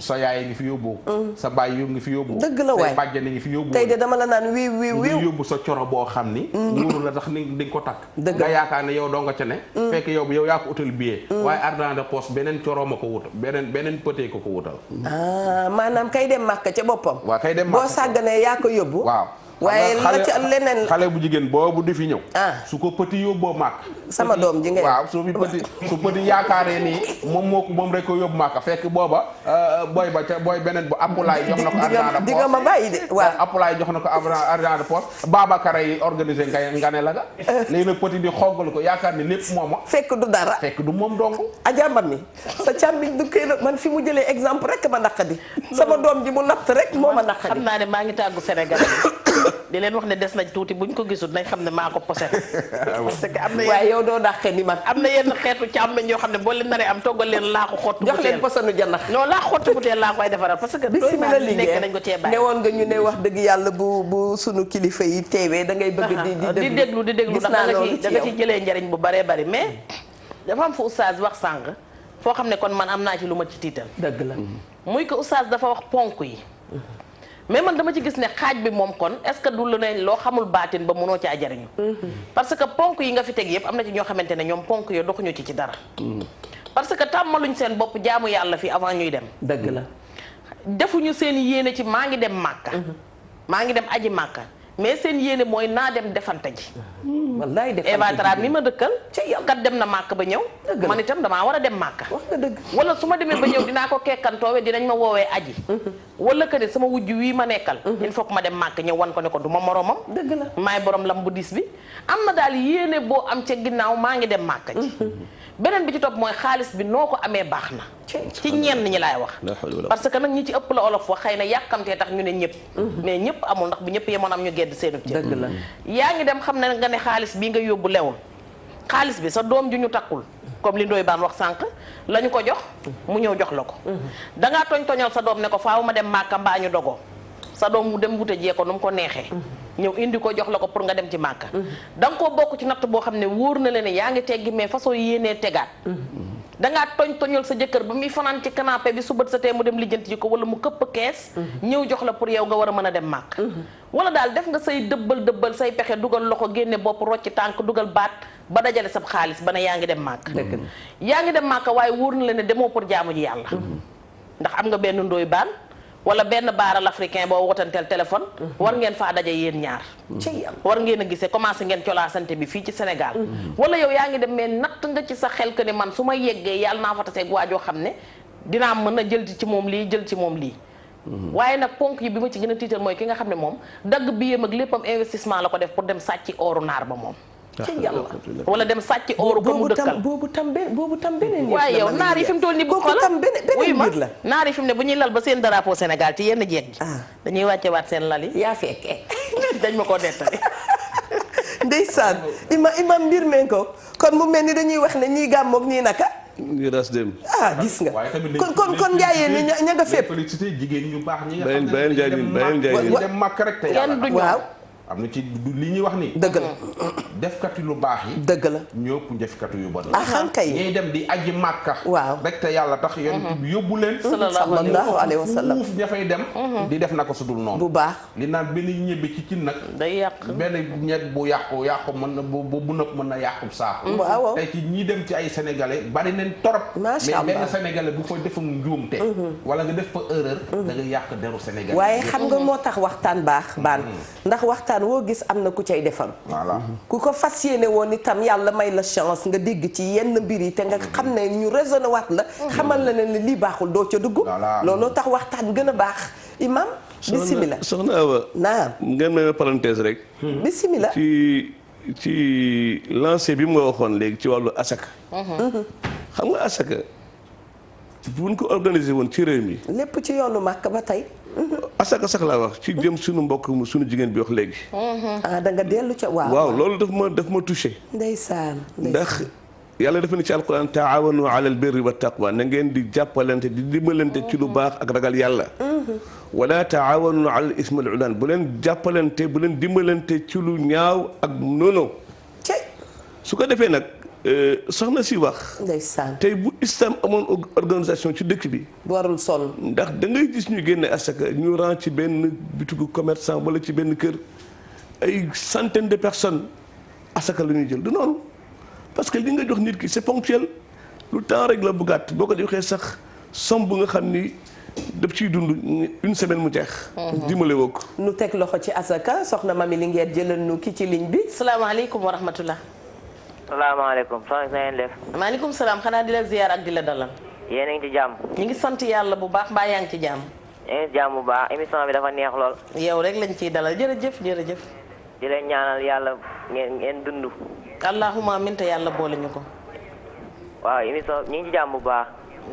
sa yaay ngi fi yóbboo ko. sa baay yu ngi fi yóbboo. dëgg la waay say bàjjen ngi fi yóbboo. tey de dama la naan wiiw yóbbu sa coro boo xam ni. wóoru la tax ni di nga ko takk. nga yaakaar ne yow doo nga ca ne. fekk yow yaa ko utal billet. waaye argent de poche beneen coro ma ko wutal beneen pëtee ko wutal. maanaam kay dem màkk ca boppam. waaw kay dem màkk boo sàgganee yaa ko yóbbu. waaw. waaye la ca leneen xale bu jigéen boobu di fi ñëw. su ko petit yóbboo màkk. sama doom ji ngay waaw su petit yaakaaree nii moom rek ko yóbbu màkk fekk booba booy beneen bu Apulaay jox na ko argent de poche di nga ma bàyyi de waaw Apulaay jox na ko argent de poche Babacar yi organisé nga ne la ga léegi nag petit di xoggal ko yaakaar ni lépp mooma fekk du dara fekk du moom dong ajamba mi sa càmmiñ du koy man fi mu jëlee exemple rek ma naqadi sama doom ji mu natt rek moo ma naqadi. xam naa ne maa ngi tàggu Sénégal di leen wax ne des nañ tuuti buñ ko gisul nañ xam ne maa ko posé parce que am na waaye yow doo dàqee ni man am na yenn xeetu càmmeñ yoo xam ne boo leen naree am toggal leen laa ko xottu jox leen posanu janax non laa xottu bu teel laa koy defaral parce que bismillah liggéey nañ ko cee bàyyi ne woon nga ñu ne wax dëgg yàlla bu sunu kilifa yi teewee da ngay bëgg di déglu ndax da nga ci jëlee njariñ bu baree bari mais dafa am fa oustaz wax sànq foo xam ne kon man am naa ci lu ma ci tiital dëgg la muy ko oustaz dafa wax ponk yi mais man dama ci gis ne xaaj bi moom kon est-ce que du lu ne loo xamul baatin ba mënoo caa jariñu parce que ponk yi nga fi teg yëpp am na ci ñoo xamante ne ñoom ponk yo doxuñu ci dara parce que tàmmaluñ seen bopp jaamu yàlla fi avant ñuy dem dëgg la defuñu seen yéene ci maa ngi dem màkka maa ngi dem aji màkka mais seen yéene mooy naa dem defante ji wallaay defante ji Eva Tra mi ma dëkkal kat dem na màkk ba ñëw man itam damaa war a dem màkk wax nga dëgg wala su ma demee ba ñëw dinaa ko kekkantoowe dinañ ma woowee aji wala que ne sama wujj wii ma nekkal il faut que ma dem màkk ñëw wan ko ne ko du ma moromam dëgg la maay borom lam bu dis bi am na daal yéene boo am ca ginnaaw maa ngi dem màkk ji beneen bi ci topp mooy xaalis bi noo ko amee baax na ci ñenn ñi laay wax parce que nag ñi ci ëpp la olof wax xëy na yàkkamtee tax ñu ne ñëpp mais ñëpp amul ndax bu ñëpp yemoon am ñu gedd seenu ci dëgg la yaa ngi dem xam ne nga ne xaalis bii nga yóbbu lewul xaalis bi sa doom ju ñu takkul comme li Ndoye Bane wax sànq la ñu ko jox mu ñëw jox la ko dangaa toñal sa doom ne ko faaw ma dem màkka mbaa ñu dogoo sa doom mu dem wute jee ko nu mu ko neexee ñëw indi ko jox la ko pour nga dem ci màkka da nga koo bokk ci natt boo xam ne wóor na leen ne yaa ngi teggi mais façon yéenee tegaat dangaa toñal sa jëkkër ba muy fanaan ci canapé bi su bët sa tee mu dem lijjanti ji ko wala mu këpp kees ñëw jox la pour yow nga war a mën a dem màkk wala daal def nga say dëbbal say pexe dugal loxo génne bopp rocci tànk dugal baat ba dajale sab xaalis ba ne yaa ngi dem màkk yaa ngi dem màkk waaye wóor na leen ne demoo pour jaamu ji yàlla ndax am nga benn Ndoye Bane wala benn baaral africain boo wotanteel téléphone war ngeen faa daje yéen ñaar war ngeen a gisee commencé ngeen colaasante bi fii ci Sénégal wala yow yaa ngi dem mais natt nga ci sa xel que ne man su ma yeggee yàlla naa fa taseeg waajoo xam ne dinaa mën a jël ci moom lii jël ci moom lii waaye nag ponk yi bi ma ci gën a tiital mooy ki nga xam ne moom dagg biyam ak léppam investissement la ko def pour dem sàcci ooru naar ba moom ci yàlla wala dem sàcc ooru ko mu dëkkal boobu tam beneen waaye yow naar yi fi mu toll nii bu xoolal wuy ma naar yi fi mu ne bu ñuy lal ba seen drapeau Sénégal ci yenn jeeg ji dañuy wàcce waat seen lal yi yaa fekkee dañ ma koo nettali ndeysaan imam mbir meen ko kon mu mel ni dañuy wax ne ñii gàmmoog ñii naka ñu ras dem gis nga kon njaayee ni ña nga fépp félicité jigéen ñu baax ñi nga xam ne dem màkk rek te yàlla waaw am na ci li ñuy wax ni dëgg la defkati lu baax yi dëgg la ñëpp njëfkati yu bon kay ñiy dem di aji màkka waaw rek te yàlla tax yonent bi yóbbu leen sallallahu alayhi wa sallam fuuf ña fay dem di def naka su dul noonu bu baax li naan benn ñebbe ci cin nag day yàq benn ñet bu yàqu mën na bu nëpp mën na yàqu saako waaw tey ci ñi dem ci ay sénégalais bari nañ torop mais benn sénégalais bu fa defam njuumte wala nga def fa erreur da nga yàq deru sénégalais waaye xam nga moo tax waxtaan baax baan ndax waxtaan waxtaan woo gis am na ku cay defal. voilà ku ko fas yéene woon itam yàlla may la chance nga dégg ci yenn mbir yi te nga xam ne ñu raisonné waat la. xamal la ne lii baaxul doo ca dugg. looloo tax waxtaan gën a baax imam. bisimilah soxna Awa. naam ngeen may parenthèse rek. bisimilah ci lancé bi mu nga waxoon léegi ci wàllu asaka. xam nga asaka buñ ko organisé woon ci réew mi. lépp ci yoonu màkk ba tey. asaka sax laa wax ci jëm suñu mbokk mu suñu jigéen bi wax léegi. da nga dellu ca waaw loolu daf ma touché. ndeysaan ndax yàlla dafa ne ci alquran taawanu alal birri wa taqwa na ngeen di jàppalante di dimbalante ci lu baax ak ragal yàlla. wala taawanu alal ismi wal udwan bu leen jàppalante bu leen dimbalante ci lu ñaaw ak noonu. su ko defee nag soxna si wax. ndeysaan tey bu islam amoon organisation ci dëkk bi. warul sol. ndax da ngay gis ñu génne asaka ñu ran ci benn bitigu commerçant wala ci benn kër ay centaine de personnes asaka la ñuy jël du noonu. parce que li nga jox nit ki c'est ponctuel lu temps rek la bu gàtt boo ko joxee sax somme bu nga xam ni daf ciy dund une semaine mu jeex. dimbale woo ko. nu teg loxo ci asaka soxna Mami Linguère jëlal nu ki ci ligne bi. salaamaaleykum wa rahmatullah. salaamaaleykum soxna si ngeen def. maaleykum salaam xanaa di la ziyaar ak di la dalal. yéen a ngi ci jàmm. ñu ngi sant yàlla bu baax mbaa yaa ngi ci jàmm. yéen a ngi ci jàmm bu baax émission bi dafa neex lool. yow rek lañ ciy dalal jërëjëf jërëjëf. di leen ñaanal yàlla ngeen dund. allahumma amiin te yàlla boole ñu ko. waaw émission ñu ngi ci jàmm bu baax.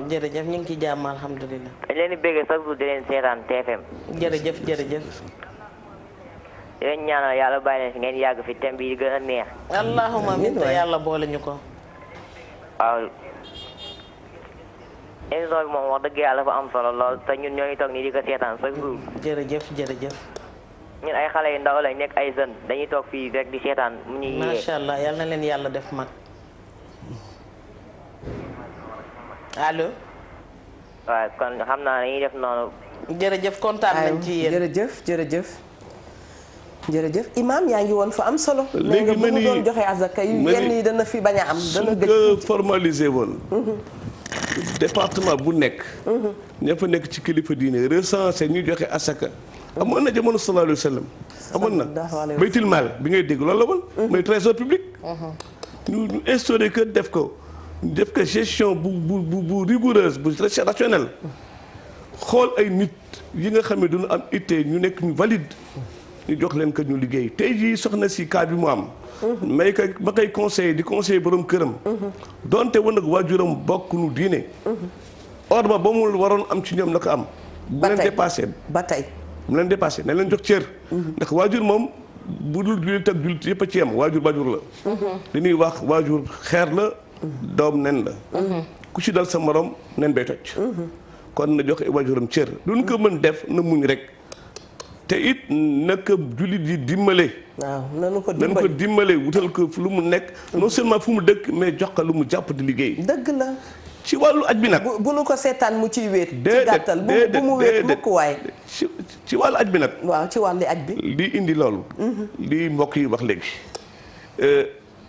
jërëjëf ñu ngi ci jàmm alhamdulilah. dañ leen di béggee chaque jour di leen seetaan TFM. jërëjëf jërëjëf. di leen ñaanal yàlla bàyyi leen fi ngeen yàgg fi thème bi gën a neex. allahumma amiin te yàlla boole ñu ko. waaw émission bi moom wax dëgg yàlla dafa am solo lool te ñun ñoo ngi toog nii di ko seetaan chaque jour. jërëjëf jërëjëf. ñun ay xale yu ndaw lañ nekk ay jeunes dañuy toog fii rek di seetaan mu ñuy yee. macha allah yal na leen yàlla def mag. allo. waaw kon xam naa dañuy def noonu. jërëjëf kontaan nañ ci yéen jërëjëf imam yaa ngi woon fa am solo. léegi ma ni doon joxe azaka yu yenn yi dana fi bañ a am. dana gëj su ko formalisé woon. département bu nekk. ña fa nekk ci kilifa diine recensé ñu joxe asaka. amoon na jamono sallallahu alayhi wa sallam. amoon na baytil maal bi ngay dégg loolu la woon. mooy trésor public. ñu instauré que def ko gestion bu rigoureuse bu rationnelle. xool ay nit yi nga xam ne duñu am ittee ñu nekk ñu valide. ñu jox leen que ñu liggéey tey jii soxna si cas bi mu am. may ko ma koy conseillé di conseillé borom këram. donte woon nag waajuram bokk nu diine. orma ba mu waroon am ci ñoom la ko am. bu leen dépassé ba tey bu leen dépassé na leen jox cër. ndax waajur moom bu dul jullit ak jullit yëpp a ci yem waajur la. li ñuy wax waajur xeer la. doom nen la. ku ci dal sa morom nen bay toj. kon na jox waajuram cër duñ ko mën def na muñ rek. te it naka jullit yi dimbale. waaw nanu ko dimbale wutal ko lu mu nekk. non seulement fu mu dëkk mais jox ko lu mu jàpp di liggéey. dëgg la. ci wàllu aj bi nag. bu nu ko seetaan mu ciy wéet. ci gàttal bu mu wéet mukk waay. ci wàllu aj bi nag. waaw ci wàllu aj bi. lii indi loolu. lii mbokk yi wax léegi.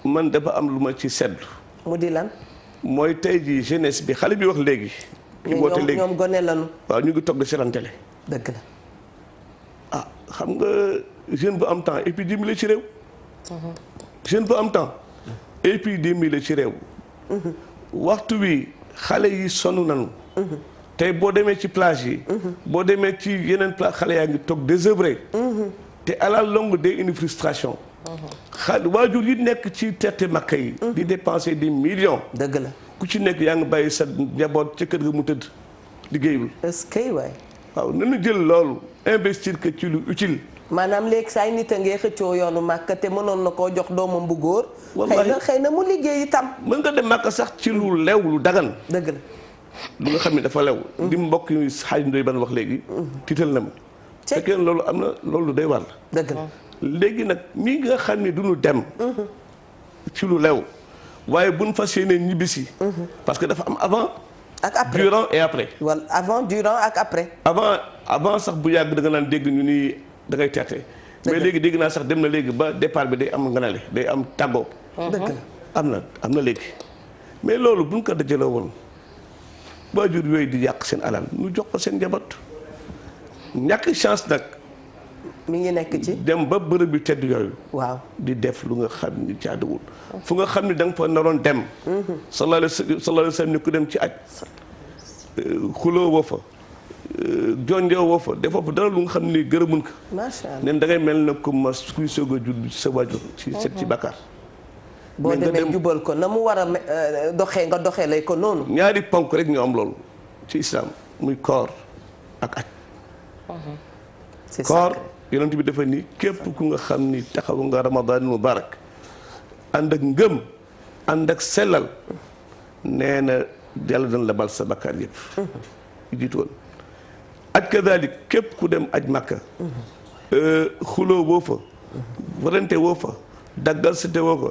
man dafa am lu ma ci seetlu. mu di lan. mooy tey jii jeunesse bi xale bi wax léegi. ki woote léegi ñoom gone lanu. waaw ñu ngi toog di seetaan télé. dëgg la. xam nga jeune bu am temps épidémie la ci réew. jeune bu am temps épidémie la ci réew. waxtu wi xale yi sonn nañu. tey boo demee ci plage yi. boo demee ci yeneen plage xale yaa ngi toog désœuvré. te à la longue day indi frustration. waajur yi nekk ci terte makka yi. di dépenser des millions. dëgg la ku ci nekk yaa ngi bàyyi sa njaboot ca kër ga mu tëdd liggéeyul. est-ce que waay. waaw nañu jël loolu investir que ci lu utile. maanaam léegi saa nit a ngee xëccoo yoonu màkk te mënoon na koo jox doomam bu góor. xëy na mu liggéey itam. mën nga dem màkk sax ci lu lew lu dagan. dëgg la. lu nga xam ne dafa lew. di mbokk yi xaaj ndoy ban wax léegi. tiital na ma. fekkee loolu am na loolu day war. dëgg la léegi nag ñi nga xam ne duñu dem. ci lu lew waaye buñ fas yéenee ñibbisi. parce que dafa am avant. ak après durant et après. wala avant durant ak après. avant sax bu yàgg da nga naan dégg ñu ni da ngay teerte. mais léegi dégg naa sax dem na léegi ba départ bi day am nganale day am tàggoo. dëgg la am na léegi. mais loolu buñ ko dajale woon waajur yooyu di yàq seen alal ñu jox ko seen njaboot ñàkk chance nag mi ngi nekk ci dem ba bërëb yu tedd yooyu. waaw di def lu nga xam ni jaaduwul. fu nga xam ni da nga fa naroon dem. sallallahu alayhi wa sallam ni ku dem ci aj xuloo woo fa jonjoo woo fa defoo fa dara lu nga xam ni gërëmun ko. macha allah nen da ngay mel na comme kuy soog a judd sa waajur ci set ci bakkaar. boo demee jubal ko na mu war a doxee nga doxee lay ko noonu. ñaari ponk rek ñoo am loolu ci islam muy koor ak aj. koor yonent bi dafa ni képp ku nga xam ni taxaw nga ramadan mubarak ànd ak ngëm ànd ak sellal nee na yàlla dana la bal sa bakkaar yëpp. jiitu woon aj kadalik képp ku dem aj makka xuloo woo fa warante woo fa daggal site woo ko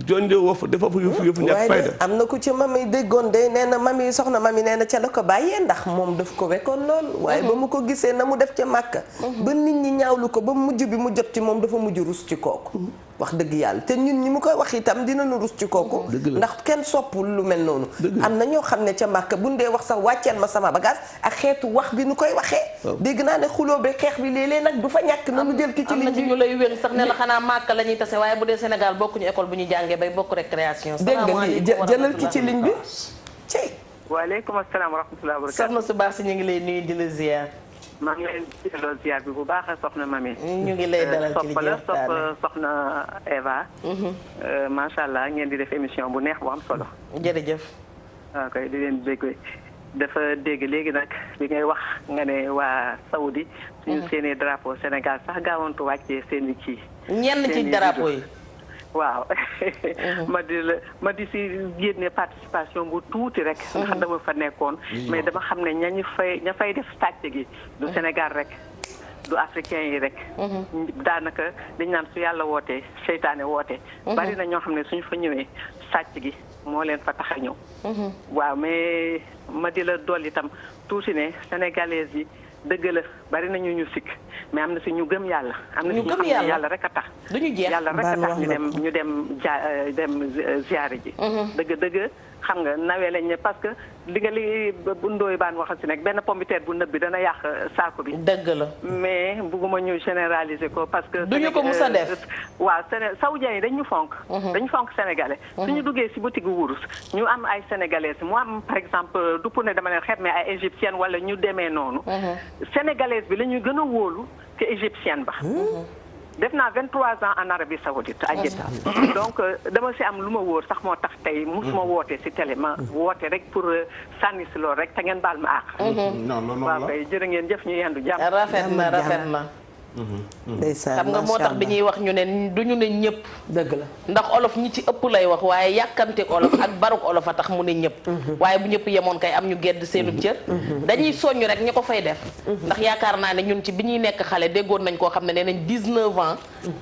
jonjo woo fa dafa fa yëfu ñàkk fayda. am na ku ci mami déggoon de nee na mami soxna mami nee na ca la ko bàyyee ndax moom daf ko wekkoon lool waaye ba mu ko gisee na mu def ca màkka ba nit ñi ñaawlu ko ba mujj bi mu jot ci moom dafa mujj rus ci kooku wax dëgg yàlla te ñun ñi mu koy wax itam dinañu rus ci kooku ndax kenn soppul lu mel noonu am na ñoo xam ne ca màkka buñ dee wax sax wàcceel ma sama bagage ak xeetu wax bi nu koy waxee dégg naa ne xuloo be xeex bi léeg-léeg nag du fa ñàkk na nu jël ki ci liñ bi ñu lay wér sax ne la xanaa màkka la ñuy tase waaye bu dee Sénégal bokkuñu école bu ñu jàngee bay bokk récréation dégg nga lii jëlal ki ci ligne bi cey waaleykum asalaam wa rahmatulah wa barakatuh soxna su baax si ñu ngi lay nuyu di la ziar maa ngi leen di delloo ziar bi bu baax soxna Mami. ñu ngi lay dalal ci sopp la sopp soxna Eva. macha allah ngeen di def émission bu neex bu am solo. jërëjëf. waaw kay di leen dégg dafa dégg léegi nag bi ngay wax nga ne waa Saoudi. suñu seenee drapeau Sénégal sax gaawantu wàccee seen i kii. ñenn ci drapeau yi. waaw ma di si génne participation bu tuuti rek. ndax dama fa nekkoon. mais dama xam ne ña fay def sàcc gi du Sénégal rek du africain yi rek. daanaka dañ naan su yàlla wootee seytaane wootee. bari na ñoo xam ne suñu fa ñëwee sàcc gi moo leen fa tax a ñëw. waaw mais ma di la dolli itam tuuti ne sénégalaises yi. dëgg la bari nañu ñu sikk mais am na si ñu gëm yàlla. am na si ñu xam ne yàlla rek a tax. duñu jeex yàlla rek a tax ñu dem ziyaare ji. dëgg xam nga nawee lañ ne parce que li bu ndooy baan waxal si nekk benn pompiteer bu nëb bi dana yàq saako bi. dëgg la mais bugguma ñu généraliser ko parce que. duñu ko mus a def. waaw saoudien yi dañ ñu fonk. dañu fonk sénégalais. suñu duggee si boutique wurus ñu am ay sénégalais mu am par exemple du pour ne dama leen xeeb mais ay égyptienne wala ñu demee noonu. sénégalaise bi la ñuy gën a wóolu que égyptienne ba. def naa 23 ans en Arabie Saoudite à Jeddah donc dama si am lu ma wóor sax moo tax tey musuma woote si télé ma woote rek pour sànni si loolu rek te ngeen baal ma àq. non non waaw kay jërë ngeen jëf ñu yendu jàmm. rafet na. xam nga moo tax bi ñuy wax ñu ne duñu ne ñëpp. dëgg la ndax olof ñi ci ëpp lay wax waaye yàkkamte olof ak baruk olof a tax mu ne ñëpp. waaye bu ñëpp yemoon kay am ñu gedd seenu cër. dañuy soññ rek ñi ko fay def. ndax yaakaar naa ne ñun ci bi ñuy nekk xale déggoon nañ koo xam ne nee nañ 19 ans.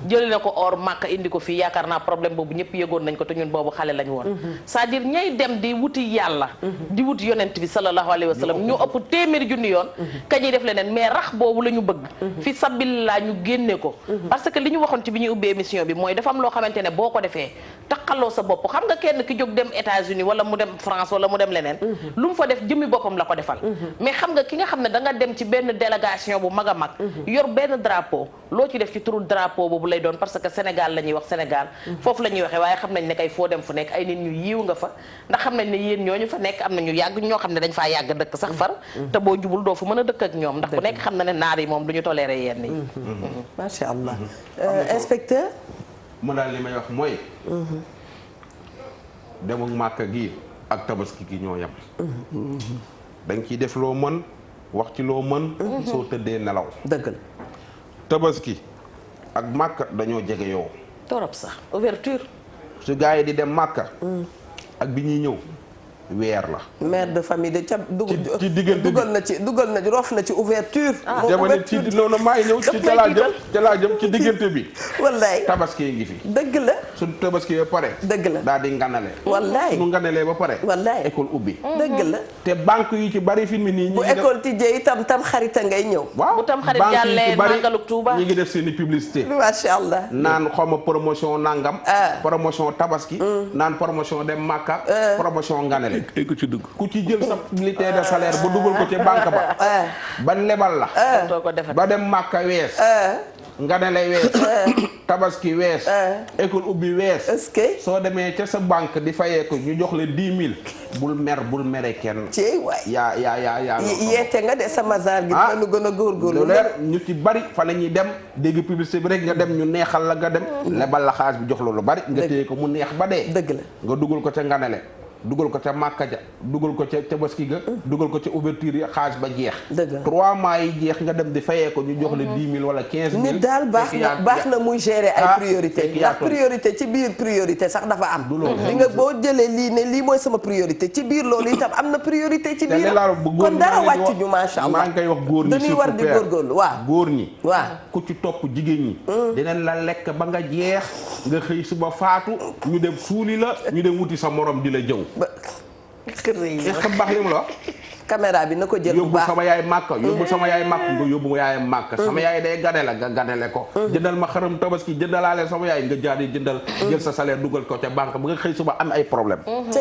jëlee na ko or màkk indi ko fii yaakaar naa problème boobu ñëpp yëgoon nañ ko te ñun boobu xale lañ woon. c'est-à-dire ñay dem di wuti yàlla. di wuti yonent bi sallallahu alayhi wa sallam ñu ëpp téeméeri junni yoon. ka ñuy def leneen mais rax boobu la ñu bëgg. fi sabil laa ñu génne ko. parce que li ñu waxoon ci bi ñuy ubbee émission bi mooy dafa am loo xamante ne boo ko defee taqaloo sa bopp xam nga kenn ki jóg dem États-Unis wala mu dem France wala mu dem leneen. lu mu fa def jëmmi boppam la ko defal. mais xam nga ki nga xam ne da nga dem ci benn délégation bu mag a mag. yor benn drapeau loo ci def ci turu drapeau boobu lay doon parce que Sénégal la ñuy wax Sénégal. foofu la ñuy waxee waaye xam nañ ne kay foo dem fu nekk ay nit ñu yiiw nga fa ndax xam nañ ne yéen ñooñu fa nekk am na ñu yàgg ñoo xam ne dañ faa yàgg dëkk sax far. te boo jubul doo fa mën a dëkk ak ñoom ndax ku nekk xam na ne naar yi moom du ñu toléré yenn yi. macha allah inspecteur. mu daal li may wax mooy. dem ak màkka gi ak tabaski gi ñoo yem. da nga ciy def loo mën wax ci loo mën. soo tëddee nelaw. dëgg la. tabaski ak màkka dañoo jege yow. torop sax ouverture. su gars yi di dem màkka. ak bi ñuy ñëw weer la. mère de famille de ca ci diggante dugal na ci rof na ci ouverture. jamono ci noonu maa ngi ñëw ci ca laa jëm ci diggante bi. wallaay tabaski ngi fi. dëgg la. su tabaski ba pare. dëgg la daal di nganale. wallaay su nganalee ba pare. wallaay école ubbi. dëgg la. te banque yi ci bari fi mu nii. bu école tijjee itam tam xarita ngay ñëw. waaw bu tam xarit jàllee màggalu Tuuba ñi ngi def seen i publicité. macha allah. naan xawma promotion nangam. promotion tabaski. naan promotion dem Makka. promotion nganale. ay ko ci dugg. ku ci jël sa bulletin de salaire ba dugal ko ci banque ba lebal la. ba dem Màkka wees. nga ne lay wees. tabaski wees. école ubbi wees. est-ce que soo demee ca sa banque di fayee ko ñu jox la 10 000 bul mere kenn. ci waay yaa yeete nga de sama zaar gi. dina lu gën a góorgóorlu. ñu ci bari fa la ñuy dem dégg publicité bi rek nga dem ñu neexal la nga dem. lebal la xaalis bi jox la lu bari. nga téye ko mu neex ba dee. dëgg la nga dugal ko ca nganale. dugal ko ca Màkka ja dugal ko ca tabaski ga dugal ko ca ouverture ya xaalis ba jeex. dëgg la 3 mois yi jeex nga dem di fayee ko ñu jox la 10 000 wala 15 000. nit daal baax na muy gérer ay priorité ndax priorité ci biir priorité sax dafa am. li nga boo jëlee lii ne lii mooy sama priorité ci biir loolu itam am na priorité ci biir. kon dara wàcc ñu macha allah. maa ngi koy wax góor ñi dañuy war di góorgóorlu waaw. góor ñi. waaw ku ci topp jigéen ñi. dinañ la lekk ba nga jeex nga xëy suba faatu ñu dem suuli la ñu dem wuti sa morom di la jëw. xam baax li mu la wax. caméra bi na ko jël bu yóbbu baax sama yaay màkk yóbbu sama yaay màkk nga yóbbu yaayam màkk sama yaay day ganale nga ganale ko jëndal ma xaram tabaski jëndalaale sama yaay nga jaadi jëndal jël sa salaire dugal ko ca banque ba nga xëy suba am ay problème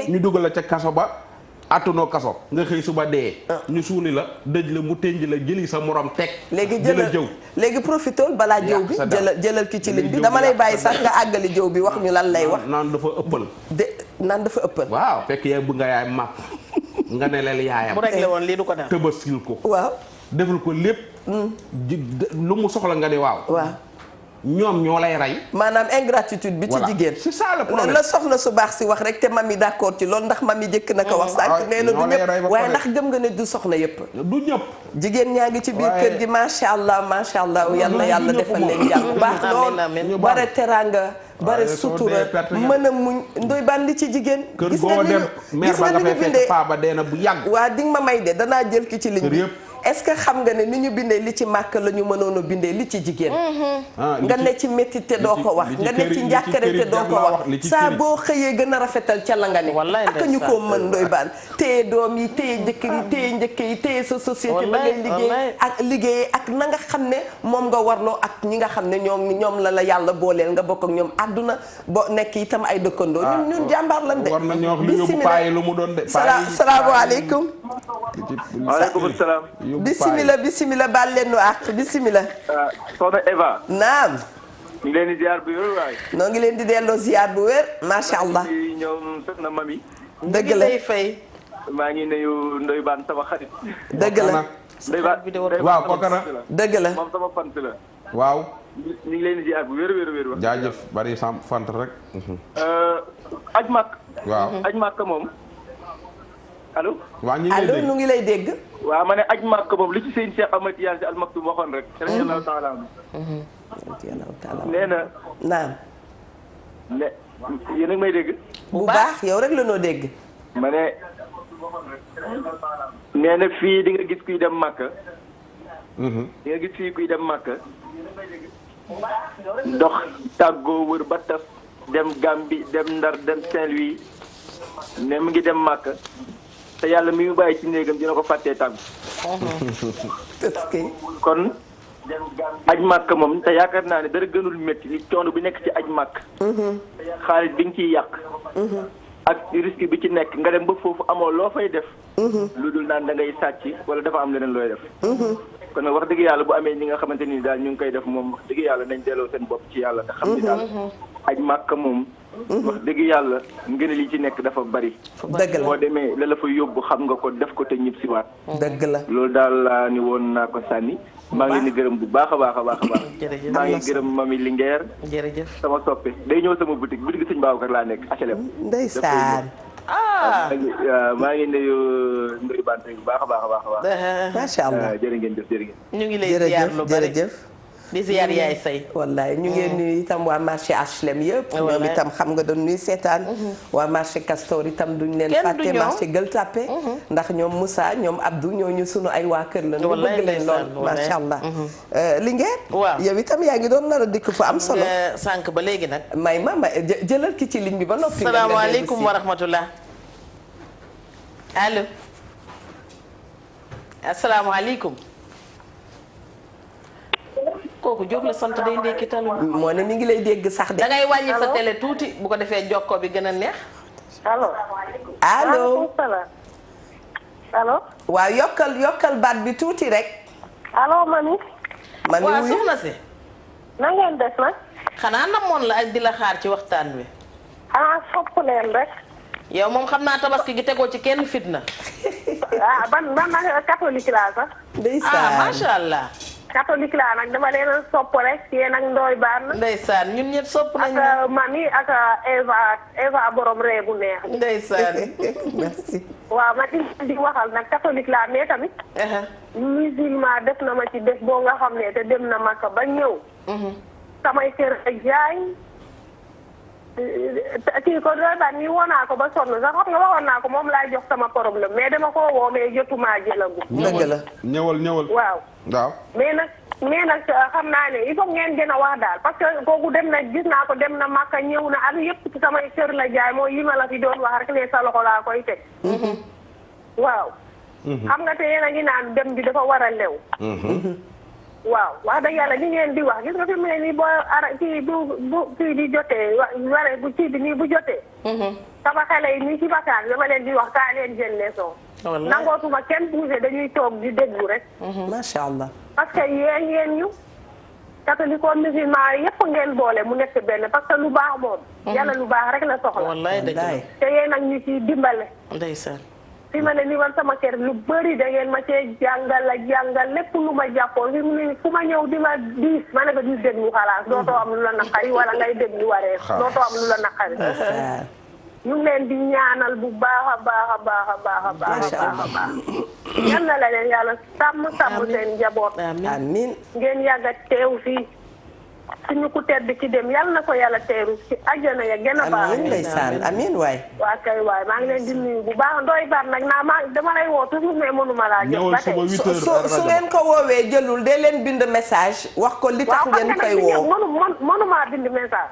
ñu dugal la ca kaso ba attunoo kaso nga xëy suba dee ñu suuli la dëj la mu tënj la jëli sa morom teg léegi jëlal jëw léegi profitool balaa jëw bi jëlal ki ci ligne bi dama lay bàyyi sax nga àggali jëw bi wax ñu lan lay wax naan dafa ëppal naan dafa ëppal waaw fekk yaay bu nga yaay màkk nga ne leel yaayam mu réglé woon lii du ko def tëbasil ko waaw defal ko lépp lu mu soxla nga ne waaw ñoom ñoo lay rey maanaam ingratitude bi ci jigéen c'est ça le problème la soxna su baax si wax rek te mami d'accord ci loolu ndax mami jëkk na ko wax sànq nee na du ñëpp waaye ndax gëm nga ne du soxna yëpp du ñëpp jigéen ñaa ngi ci biir kër gi macha allah yàlla defal leen jàmm baax lool bare teranga bare sutura mën a muñ ndoy ban li ci jigéen gis nga ni ñu bindee paa ba dee na bu yàgg waa di nga ma may de danaa jël ki ci ligne bi est-ce que xam nga ne ni ñu bindee li ci màkk la ñu mënoon a bindee li ci jigéen nga ne ci métti te doo ko wax nga ne ci njàkkare te doo ko wax saa boo xëyee gën a rafetal ca la nga ne ak ñu ko mën ndoy baan téye doom yi téye jëkkër yi téye njëkk yi téye sa société ba ngay liggéey ak na nga xam ne moom nga warloo ak ñi nga xam ne ñoom la yàlla booleel nga bokk ak ñoom àdduna bo nekk itam ay dëkkandoo ñun jàmbaar lan de war na ñoo wax lu yóbbu paay lu mu doon de salaamaaleykum waaleykum salaam bismillah baal leen nu àq bismillah soxna Eva naam ñu ngi leen di ziar bu wér waay noo ngi leen di delloo ziar bu wér macha allah ñoom soxna mami dëgg la fay maa ngi nuyu Ndoye Bane sama xarit dëgg la Ndoye Bane waaw kooka na dëgg la moom sama fant la waaw ñu ngi leen di ziar bu wér wax jaajëf bari sam fant rek aj màkk waaw aj màkk moom allo waa ñu allo nu ngi lay dégg waaw ma ne aj màkk moom li ci sëñ Cheikh Ahmed Tidiane Sy Al Maktoum waxoon rek radiyallahu taala nee na naam ne yéen a ngi may dégg bu baax yow rek la noo dégg ma ne nee na fii di nga gis kuy dem màkk di nga gis fii kuy dem màkk dox tàggoo wër ba tas dem Gambie dem Ndar dem Saint-Louis ne mu ngi dem màkk te yàlla mi ngi bàyyi ci néegam dina ko fàttee tàggu kon aj màkk moom te yaakaar naa ne dara gënul métti ni coono bi nekk ci aj màkk xaalis bi nga ciy yàq ak risque bi ci nekk nga dem ba foofu amoo loo fay def lu dul naan da ngay sàcc wala dafa am leneen looy def kon nag wax dëgg yàlla bu amee ñi nga xamante ni daal ñu ngi koy def moom wax dëgg yàlla nañ delloo seen bopp ci yàlla te xam ni daal aj màkk moom wax dëgg yàlla ngeen li ci nekk dafa bari dëgg la boo demee la la fa yóbbu xam nga ko def ko te ñib si waat dëgg la loolu daal laa ni woon naa ko sànni maa ngi leen di gërëm bu baax a baax a baax a baax maa ngi gërëm mami Linguère jërëjëf sama soppe day ñëw sama boutique sëñ Babacar laa nekk HLM ndeysaan maa ngi nuyu Ndoye Bane bu baax a baax a baax a baax macha allah jërë ngeen jëf jërë ngeen ñu ngi lay ziar lu bari jërëjëf di ziar yaay say wallaay ñu ngeen nuyu itam waa marché HLM yëpp ñoom itam xam nga doon nuy seetaan waa marché Castor itam duñ leen fàtte marché Gueule Tapée ndax ñoom Moussa ñoom Abdou ñooñu sunu ay waa kër la ñu bëgg leen lool macha allah Linguère waaw yow itam yaa ngi doon nar a dikk fu am solo sànq ba léegi nag may ma jëlal ki ci ligne bi ba noppi salaamaaleykum wa rahmatullah allo asalaamaaleykum kooku Diop la sant day ndékki talu moo ne mi ngi lay dégg sax de da ngay wàññi sa télé tuuti bu ko defee jokkoo bi gën a neex allo. allo. allo. waaw yokkal baat bi tuuti rek. allo mami. waaw soxna si. na ngeen def nag. xanaa namoon la ak di la xaar ci waxtaan wi. sopp leen rek. yow moom xam naa tabaski gi tegoo ci kenn fitna. ban catholique laa sax. ndeysaan macha allah. catholique laa nag dama leen a sopp rek yéen ak Ndoye Bane. ndeysaan ñun ñett sopp nañu. ak mami ak Eva borom reegu neex. ndeysaan. merci. waaw ma di waxal nag catholique laa mais tamit. musulman def na ma ci def boo nga xam ne te dem na Makka ba ñëw. samay kër a jaay. kii ko Ndoye Bane nii woo naa ko ba sonn sax xam nga waxoon naa ko moom laay jox sama problème mais dama koo woo mais jotuma jëlagu. dëgg la. ñëwal. waaw. mais nag xam naa ne il faut ngeen gën a wax daal parce que kooku dem na gis naa ko dem na Makka ñëw na at yëpp ci samay kër la jaay mooy yi ma la fi doon wax rek ne sa loxo laa koy teg. waaw. xam nga te yéen a ngi naan dem bi dafa war a lew. waaw wax dëgg yàlla li ngeen di wax gis nga fi mu ne nii boo kii bu kii di jotee ware bu kii bi nii bu jotee. sama xale yi nii ci vacances dama leen di wax kaa leen jël leçon. nangootuma kenn bougé dañuy toog di déglu rek. macha allah. parce que yéen ñu catholique musulman yépp ngeen boole mu nekk benn parce que lu baax moom. yàlla lu baax rek la soxla. wallaay dëgg la te yéen ak ñu ci dimbale. ndeysaan. fi ma ne ni man sama kër lu bëri da ngeen ma cee jàngal lépp lu ma jàppoon fi mu ne fu ma ñëw di ma diis ma ne ko di déglu xalaat dootoo am lu la naqari wala ngay déglu waree dootoo am lu la naqari. ñu ngi leen di ñaanal bu baax a baax a baax a baax a baax a baax. yal na la leen yàlla sàmm seen njaboot. amiin ngeen yàgg a teew fii. suñu ku tedd ci dem yal na ko yàlla teeru ci àjjana ya gën a baax. amiin ndeysaan amiin waay. waa kay waay maa ngi leen di nuyu bu baax Ndoye Bane nag dama lay woo toujours mais mënuma laa jot ba tey. su ngeen ko woowee jëlul dee leen bind message wax ko li tax ngeen koy woo. mënumaa bind message.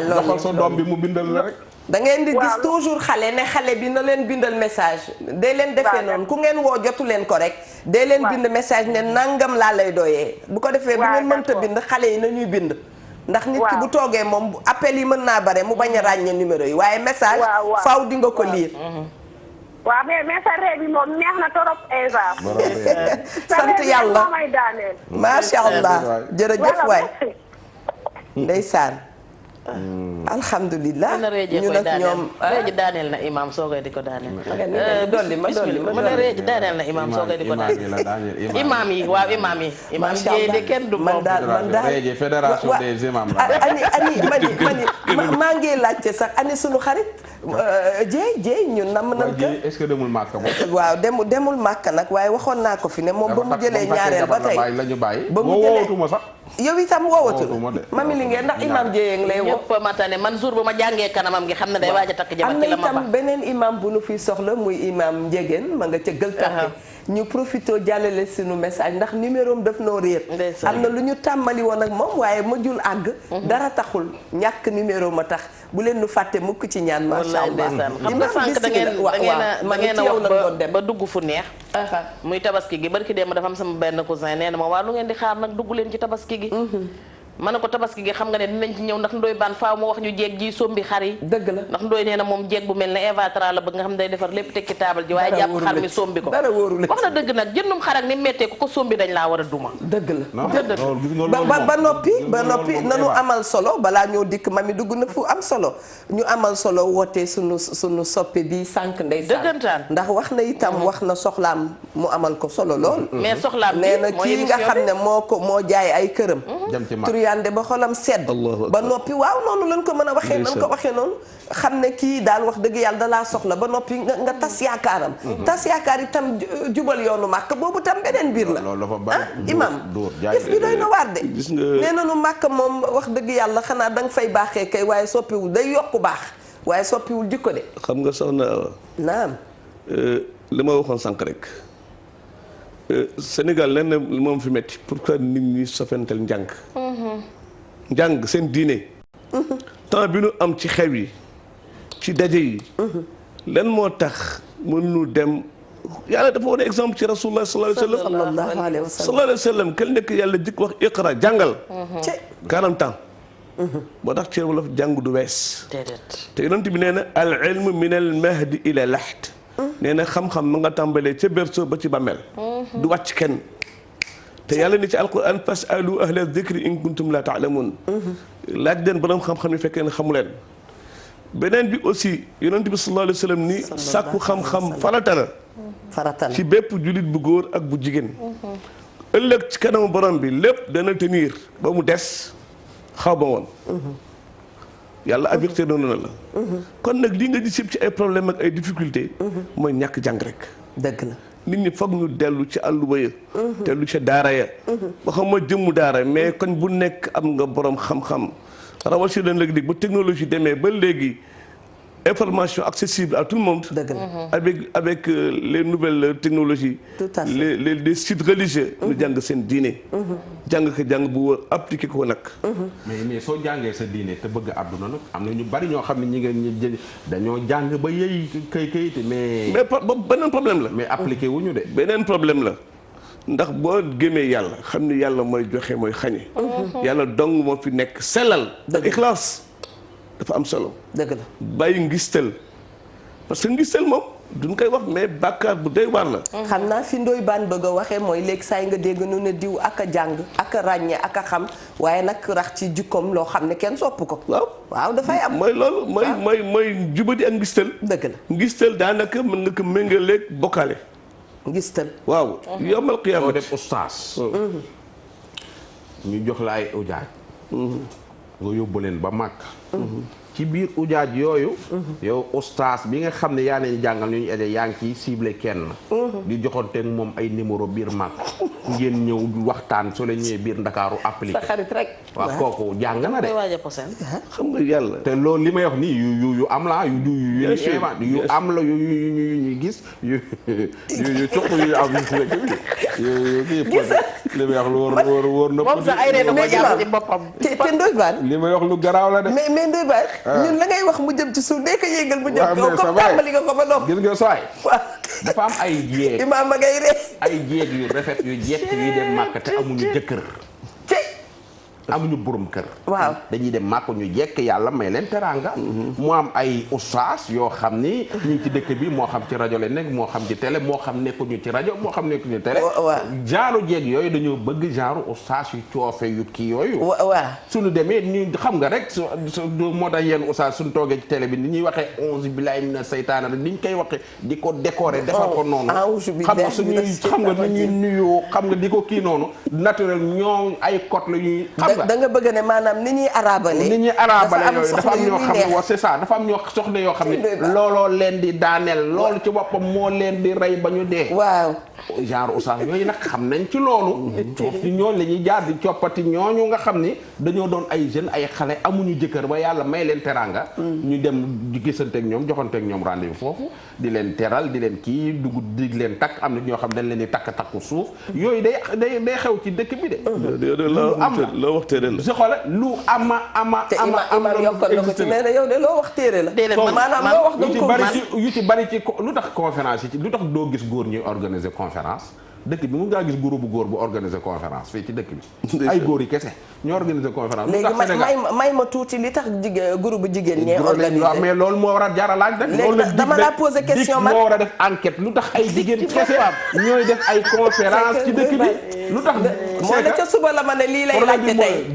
loolu doxal sa doom bi mu bindal la rek. da ngeen di gis toujours xale ne xale bi na leen bindal message. dee leen defee noonu ku ngeen woo jotu leen ko rek. dee leen bind message ne nangam laa lay doyee. bu ko defee bu ngeen mënta bind xale yi nañuy bind. ndax nit ki bu toogee moom appel yi mën naa bare mu bañ a ràññee numéro yi waaye message. faw di nga ko lire. waaw mais sa ree bi moom neex na torop Eva. sant yàlla may daaneel. macha allah jërëjëf waay. ndeysaan. alhamdulilah ñu nag ñoom reeji daaneel na imam soogay di ko daaneel. dolli ma reeji daaneel na imam soogay di ko daaneel. imam yi waaw imam yi. imam yi de kenn du moom. man daal reeji fédération des imams la. mani maa ngi laajte sax ani sunu xarit. Jéy ñun nam nañ ko. est-ce que demul Màkka moom. waaw demul Màkka nag waaye waxoon naa ko fi ne moom ba mu jëlee ñaareel ba tey ba mu jëlee sax. yow itam woowatul mami li ngeen ndax imam Jéye ngi lay woo. ñëpp matane man jour bu ma jàngee kanamam gi xam ne day waaj a takk jabar ci la ma am na itam beneen imam bu nu fi soxla muy imam Njegeen ma nga ca Gueule Tapée ñu profité jàllale suñu message ndax numéro am daf noo réer. am na lu ñu tàmmali woon ak moom waaye ma jul àgg. dara taxul ñàkk numéro ma tax bu leen nu fàtte mukk ci ñaan. macha allah xam nga sànq da ngeen a wax ba dugg fu neex. muy tabaski gi barki dem dafa am sama benn cousin nee na ma waa lu ngeen di xaar nag dugg leen ci tabaski gi. ma ne ko tabaski gi xam nga ne dinañ ci ñëw ndax Ndoye Bane faaw mu wax ñu jeeg ji sombi xar yi. dëgg la ndax Ndoye nee na moom jeeg bu mel ne Eva Tra la bëgg nga xam ne day defar lépp tekki taabal ji waaye jàpp xar mi sombi ko. dara wóorul wax na dëgg nag jëndum xar ak ni méttee ku ko sombi dañ laa war a duma. dëgg la ba noppi nanu amal solo balaa ñoo dikk mami dugg na fu am solo ñu amal solo woote sunu soppe bi sànq ndeysaan dëggantaan ndax wax na itam wax na soxlaam mu amal ko solo lool. mais soxlaam nee na kii nga xam ne moo jaay ay këram. turiyande ba xolam sedd ba noppi waaw noonu lañ ko mën a waxee nan ko waxee noonu xam ne kii daal wax dëgg yàlla dalaa soxla ba noppi nga tas yaakaaram tas yaakaar itam jubal yoonu màkk boobu tam beneen biir la imam yëf bi doy na waar de nee nanu màkk moom wax dëgg yàlla xanaa da nga fay baaxee kay waaye soppiwul day yokku baax waaye soppiwul jikko de xam nga soxna naam li ma waxoon sànq rek Sénégal lenn moom fi metti pourquoi nit ñi sofental njàng njàng seen diine temps bi nu am ci xew yi ci daje yi lan moo tax mënuñu dem yàlla dafa wane exemple ci rasulullah sallallahu alayhi wa sallam kenn nekk yàlla jëkk wax iqra jàngal 40 ans moo tax cër wolof jàng du wees. déedéet. te yonent bi nee na al ilmu min al mahdi ila laxt. nee na xam-xam ma nga tàmbalee ca berceau ba ci bàmmeel. du wàcc kenn. te yàlla ni ci alquran fasalu ahla dhikri in kuntum la taalamun. laaj leen borom xam-xam yi fekkee ne xamu leen. beneen bi aussi yonent bi sallallahu alayhi wa sallam ni sàkku xam-xam farata la. ci bépp jullit bu góor ak bu jigéen. ëllëg ci kanamu borom bi lépp dana tenir ba mu des xaw ma woon. yàlla avertir noonu na la. kon nag lii nga gis yëpp ci ay problème ak ay difficulté mooy ñàkk jàng rek. dëgg la. nit ñi foog ñu dellu ci àlluwa ya dellu ca daara ya waxuma jëmmu daara mais kon bu nekk am nga borom xam-xam rawatina léegi bu technologie demee ba léegi information accessible à tout le monde. dëgg la. avec les nouvelles technologies. tout à fait les sites religieux. ñu jàng seen diine. jàng ko jàng bu wër appliqué ko nag. mais soo jàngee sa diine te bëgg àdduna nag am na ñu bari ñoo xam ne ñi ngeen dañoo jàng ba yey kayit mais beneen problème la. mais appliqué wuñu de. beneen problème la ndax boo gëmee yàlla xam ni yàlla mooy joxe mooy xañe. yàlla dong moo fi nekk sellal. dëgg ixlaas dafa am solo. dëgg la bàyyi ngistal parce que ngistal moom duñ koy wax mais bàkkaar bu doy waar la. xam naa fi Ndoye Bane bëgg a waxee mooy léegi saa yi nga dégg nu ne diw ak a jàng ak a ràññee ak a xam waaye nag rax ci jikkoom loo xam ne kenn sopp ko. waaw dafay am. mooy loolu mooy jubadi ak ngistal. dëgg la ngistal daanaka mën nga ko méngaleeg bokkaale. ngistal waaw. yombal qiyaama doo def ustaas. ñu jox la ay ujaaj. nga yóbbu leen ba màkk. ci biir ujaaj yooyu. yow ustaas bi nga xam ne yaa leen jàngal ñu ñu aje yaa ngi ciy ciblé kenn. di joxanteeg moom ay numéro biir màkk. ngeen ñëw waxtaan soo leen ñëwee biir ndakaaru appliqué. sa xarit rek. waaw kooku jàng na de. xam nga yàlla. te loolu li may wax nii yu am la yu am la yu ñuy gis yu cuq yu am gis rek li may wax lu wóor na. moom sax ay ree dama jàpp ci boppam. te Ndoye Bane. li may wax lu garaaw la de. mais Ndoye Bane. ñun la ngay wax mu jëm ci suuf dee ko yéegal mu jëm kaw comme tàmbali nga ko ba noppi. gis nga sooy. dafa am ay jéeg. imaam ma ngay ree. ay jéeg yu rafet yu jekk yuy dem màkk te amuñu jëkkër. amuñu borom kër. waaw dañuy dem màkk ñu jekk yàlla may leen teraanga. mu am ay ustaas yoo xam ni ñu ngi ci dëkk bi moo xam ci rajo la nekk moo xam ci télé moo xam nekkuñu ci rajo moo xam nekkuñu ci télé. genre jeeg yooyu dañoo bëgg genre ustaas yu coofe yu kii yooyu. waaw suñu demee ñu xam nga rek moo tax yenn ustaas suñu toogee ci télé bi ni ñuy waxee onze billahi mina seytaane rek ni ñu koy waxee di ko décorer defal ko noonu. xam nga suñuy xam nga ni ñuy nuyoo xam nga di ko kii noonu naturel ñoo ay cote la ñuy. da nga bëgg ne maanaam ni ñuy arabale. ni ñuy arabale yooyu dafa am ñoo xam ne waa c'est ça dafa am ñoo soxna yoo xam ne looloo leen di daaneel loolu ci boppam moo leen di rey ba ñu dee. waaw genre oustaz yooyu nag xam nañ ci loolu. foofu ñooñu la ñuy jaar di coppati ñooñu nga xam ni dañoo doon ay jeunes ay xale amuñu jëkkër ba yàlla may leen teraanga. ñu dem di gisanteeg ñoom joxanteeg ñoom rendez-vous foofu di leen teral di leen kii dugg dig leen takk am na ñoo xam dañ leen di takku suuf yooyu day xew ci dëkk bi de. loo wax téere la. si xoole lu ama yokkal na ko ci nee na yow de loo wax téere la. maanaam loo wax danga ko yu ci bari ci lu tax conférence yi lu tax doo gis góor ñuy organiser conférence dëkk bi mu ngaa gis groupe bu góor bu organiser conférence fii ci dëkk bi ay góor yi kese ñu organiser conférence. léegi may ma tuuti li tax groupe bu jigéen ñee organiser mais loolu moo war a jaralaaj rek. léegi dama la poser question man moo war a def enquête lu tax ay jigéen kese ñooy def ay conférence ci dëkk bi lu tax. moo ne ca suba la ma ne lii lay laajte tey.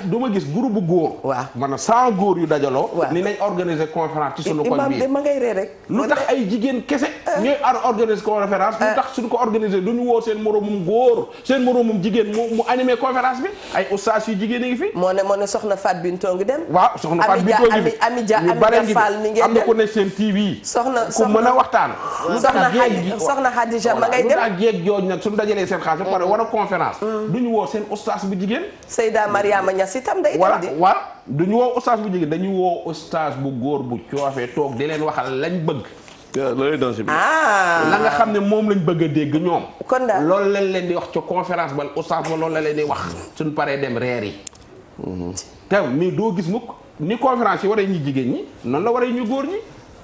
du ma gis groupe bu góor. waaw maanaam 100 góor yu dajaloo. ni nañ organiser conférence ci sunu koñ bi. ma ngay ree rek. lu tax ay jigéen kese. ñooy organiser conférence. lu tax suñu ko organiser duñu woo seen moroomum góor seen moroomum jigéen mu animé conférence bi ay ustaas yu jigéen a ngi fi. moo ne soxna Fat Bintou ngi dem. waaw soxna Fat Bintou ngi fi Amidia Fall mi ngi dem am na ku ne seen TV. ku mën a waxtaan. soxna Hadija ma ngay dem. lu tax jéeg jooju nag suñu dajalee seen xaalis ba pare war a conférence. duñu woo seen ustaas bu jigéen. Seyda Mariama Niass itam day dem di. waaw duñu woo ustaas bu jigéen dañu woo ustaas bu góor bu coofee toog di leen waxal lañ bëgg. la nga xam ne moom lañ bëgg a dégg ñoom. kon daal loolu lañ leen di wax ca conférence ba ustaas ba loolu la leen di wax. suñ paree dem reer yi. te mais doo gis mukk ni conférence yi waree ñu jigéen ñi noonu la waree ñu góor ñi.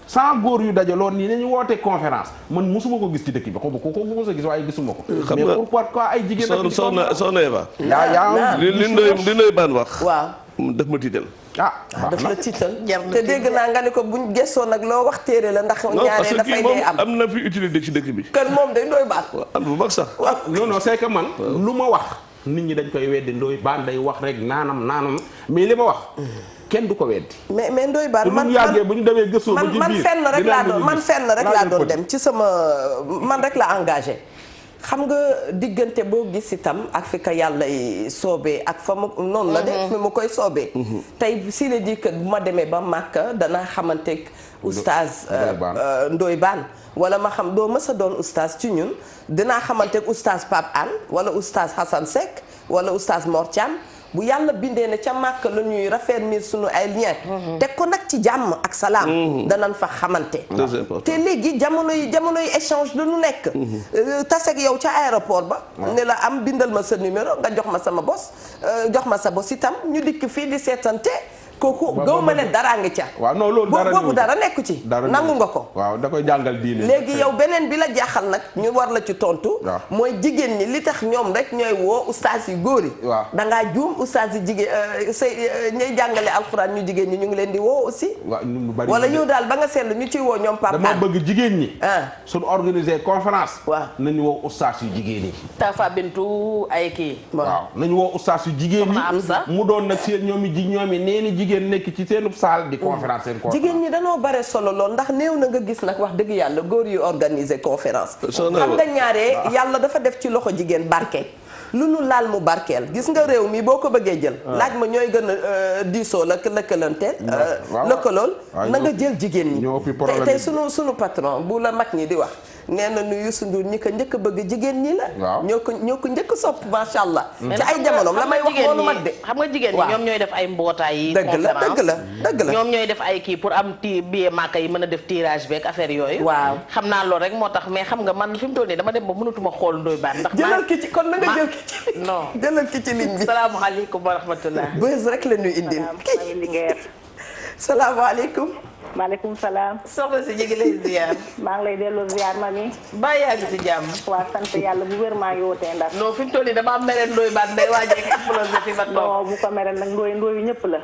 100 góor yu dajaloon nii nañu woote conférence man musuma ko gis ci dëkk bi xaw ma ko mos a gis waaye gisuma ko. xam nga mais pourquoi ay jigéen. soxna Eva. yaa li Ndoye Bane wax. waaw daf ma tiital. daf la tiital te dégg naa nga ni ko buñ gëstoo nag loo wax téere la ndax ñaaree dafay dee am na fi utilité ci dëkk bi. kon moom day Ndoye Bane. am bu mag sax. non non c'est que man lu ma wax nit ñi dañ koy weddi Ndoye Bane day wax rek naanam mais li ma wax kenn du ko weddi. mais Ndoye Bane man yàggee bu ñu demee gëstoo ba ci biir man fenn rek laa doon dem ci sama man rek la engagé. xam nga diggante boo gis itam ak fi ka yàlla soobee ak fa mu noonu la de fi mu koy soobee. tey si la di que bu ma demee ba Màkka danaa xamanteeg oustaz Ndoye Bane wala ma xam doo mës a doon oustaz ci ñun dinaa xamanteeg oustaz Pape Anne wala oustaz Hassan Seck wala oustaz Mor Thiam bu yàlla bindee ne ca Màkka la ñuy raffermir sunu ay lien teg ko nag ci jàmm ak salaam danañ fa xamante te léegi jamono yi échange dañu nekk taseeg yow ca aéroport ba ne la am bindal ma sa numéro nga jox ma sama bos jox ma sa bos itam ñu dikk fii di seetante kooku gaw ma ne daraa ngi ca. waaw non loolu boobu dara nekku ci. nangu nga ko. waaw da koy jàngal diine. léegi yow beneen bi la jaaxal nag ñu war la ci tontu. mooy jigéen ñi li tax ñoom rek ñooy woo ustaas yu góor yi. waaw da ngaa juum ustaas yi jigéen say ñooy jàngale alxuraan ñu jigéen ñi ñu ngi leen di woo aussi. waaw ñu bari wala yow daal ba nga seetlu ñu ciy woo ñoom Pape dama bëgg jigéen ñi. suñu organiser conférence. waaw nañu woo ustaas yu jigéen yi. Tafa Bintu ay kii. waaw nañu woo ustaas yu jigéen ñi. mu doon nag seen ñoom yi nee ni jigéen nekk ci seen saal di conférence seen conférence. jigéen ñi danoo bare solo lool ndax néew na nga gis nag wax dëgg yàlla góor yu organiser conférence. xam nga ñaare yàlla dafa def ci loxo jigéen barke. lu nu laal mu barkeel gis nga réew mi boo ko bëggee jël. laaj ma ñooy gën a diisoo la lëkkalanteel. lëkkalool na nga jël jigéen ñi. tey sunu patron bu la mag ñi di wax. nee na nu Youssou Ndour ñi ko njëkk a bëgg jigéen ñi la. waaw ñoo ko njëkk a sopp macha allah. ci ay jamonoom la may wax moonu mag de. xam nga jigéen ñi ñoom ñooy def ay mbootaay yi. dëgg la ñoom ñooy def ay kii pour am billet Màkka yi mën a def tirage beeg affaire yooyu. waaw xam naa loolu rek moo tax mais xam nga man fi mu toll nii dama dem ba mënatuma xool Ndoye Bane ndax. jëlal ki ci kon na nga jël ki ci non jëlal ki ci ligne bi. salaamaaleykum wa rahmatulah. bës rek la ñuy indil. Linguère. salaamaaleykum. maaleykum salaam. soxna si ñu ngi lay ziar. maa ngi lay delloo ziar mami. ba yaa ngi si jàmm. waa sant yàlla bu wér maa ngi wootee Ndar. non fi mu toll nii dama am mereen Ndoye Bane day waaj a explosé fi ma toog. non bu ko mereen nag Ndoye yu ñëpp la.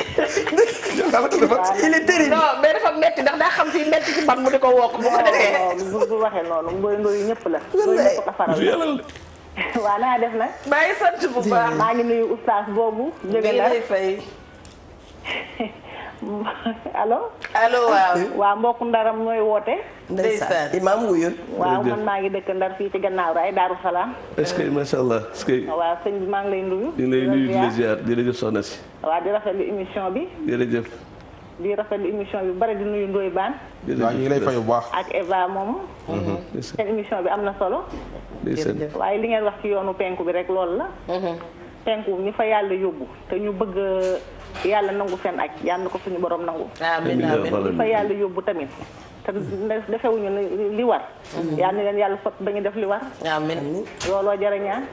il est terrible. non mais dafa metti ndax daa xam fii metti ci ban mu di ko wokk bu ko defee. non bu waxee noonu Ndoye yu ñëpp la. Ndoye ñëpp ko faral. waa naa def nag. maa ngi sant bu baax. maa ngi nuyu oustaz boobu. jóge la lay fay. allo. allo waaw. waa mbokku ndaram ñooy woote. ndeysaan imaam wuyul. waaw man maa ngi dëkk Ndar fii ci gannaaw raay Daaru Salaam. est-ce que macha allah est-ce que. waaw sëñ bi maa ngi lay nuyu. di lay nuyu di la ziar jërëjëf soxna si. waaw di rafetlu émission bi. jërëjëf. di rafetlu émission bi bari di nuyu Ndoye Bane. waaw ñu ngi lay fay bu baax. ak Eva moomu. seen émission bi am na solo. waaye li ngeen wax ci yoonu penku bi rek loolu la. penku ñu fa yàlla yóbbu te ñu bëgg yàlla nangu seen aj yàlla na ko suñu borom nangu. amiin amiin ñu fa yàlla yóbbu tamit te defewuñu li war. yàlla ni leen yàlla sot ba ñu def li war. amiin looloo jërëñaan.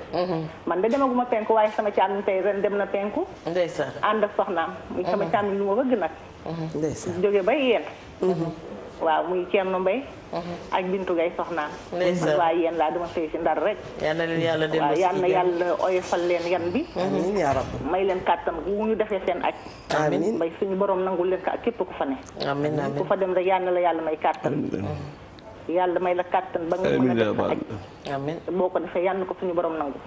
man de demaguma penku waaye sama càmmiñ tey ren dem na penku. ndeysaan ànd ak soxnaam. muy sama càmmiñ lu ma bëgg nag. ndeysaan jóge ba yéen. waaw muy Thierno Mbaye. ak Bintu Gaye soxnaam. ndeysaan waaye yéen laa dama sëy si Ndar rek. yal na leen yàlla dellu waaw yal na yàlla oyofal leen yan bi. amiin yaa rabbi. may leen kàttan bu ñu defee seen aj. amiin mbay suñu borom nangul leen ko ak képp ku fa ne. amiin amiin ku fa dem rek yal na la yàlla may kàttan. yàlla may la kàttan ba nga mën a def sa aj. amiin boo ko defee yal na ko suñu borom nangu.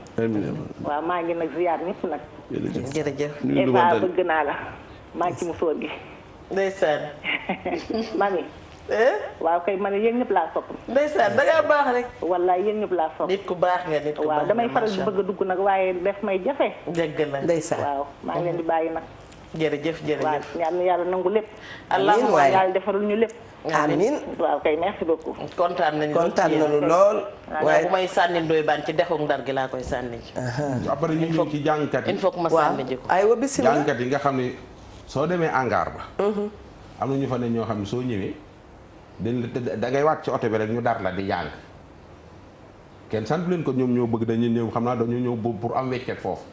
waaw maa ngi nag ziar ñëpp nag. jërëjëf. Eva bëgg naa la. maa ngi ci musóor gi. ndeysaan. mami. waaw kay man yéen ñëpp laa sopp. ndeysaan da ngaa baax rek. wallaay yéen ñëpp laa sopp. nit ku baax nga nit ku baax. waaw damay faral di bëgg a dugg nag waaye def may jafe. dëgg la ndeysaan. waaw maa ngi leen di bàyyi nag. jërëjëf jërëjëf. waaw yal na yàlla nangu lépp. allahumma yàlla defarul ñu lépp. amiin. waaw kay merci beaucoup. kontaan nañu lool. waaye bu may sànni Ndoye Bane ci dexu Ndar gi laa koy sànni ji. après ñu ñëw ci jàngkat yi. il faut que ma sànni ji ko. aywa bisimilah jàngkat yi nga xam ne soo demee hangar ba. am na ñu fa ne ñoo xam ne soo ñëwee. da ngay wàcc ci oto bi rek ñu dar la di jàng kenn sant leen ko ñoom ñoo bëgg dañuy ñëw xam naa dañu ñëw pour am weccet foofu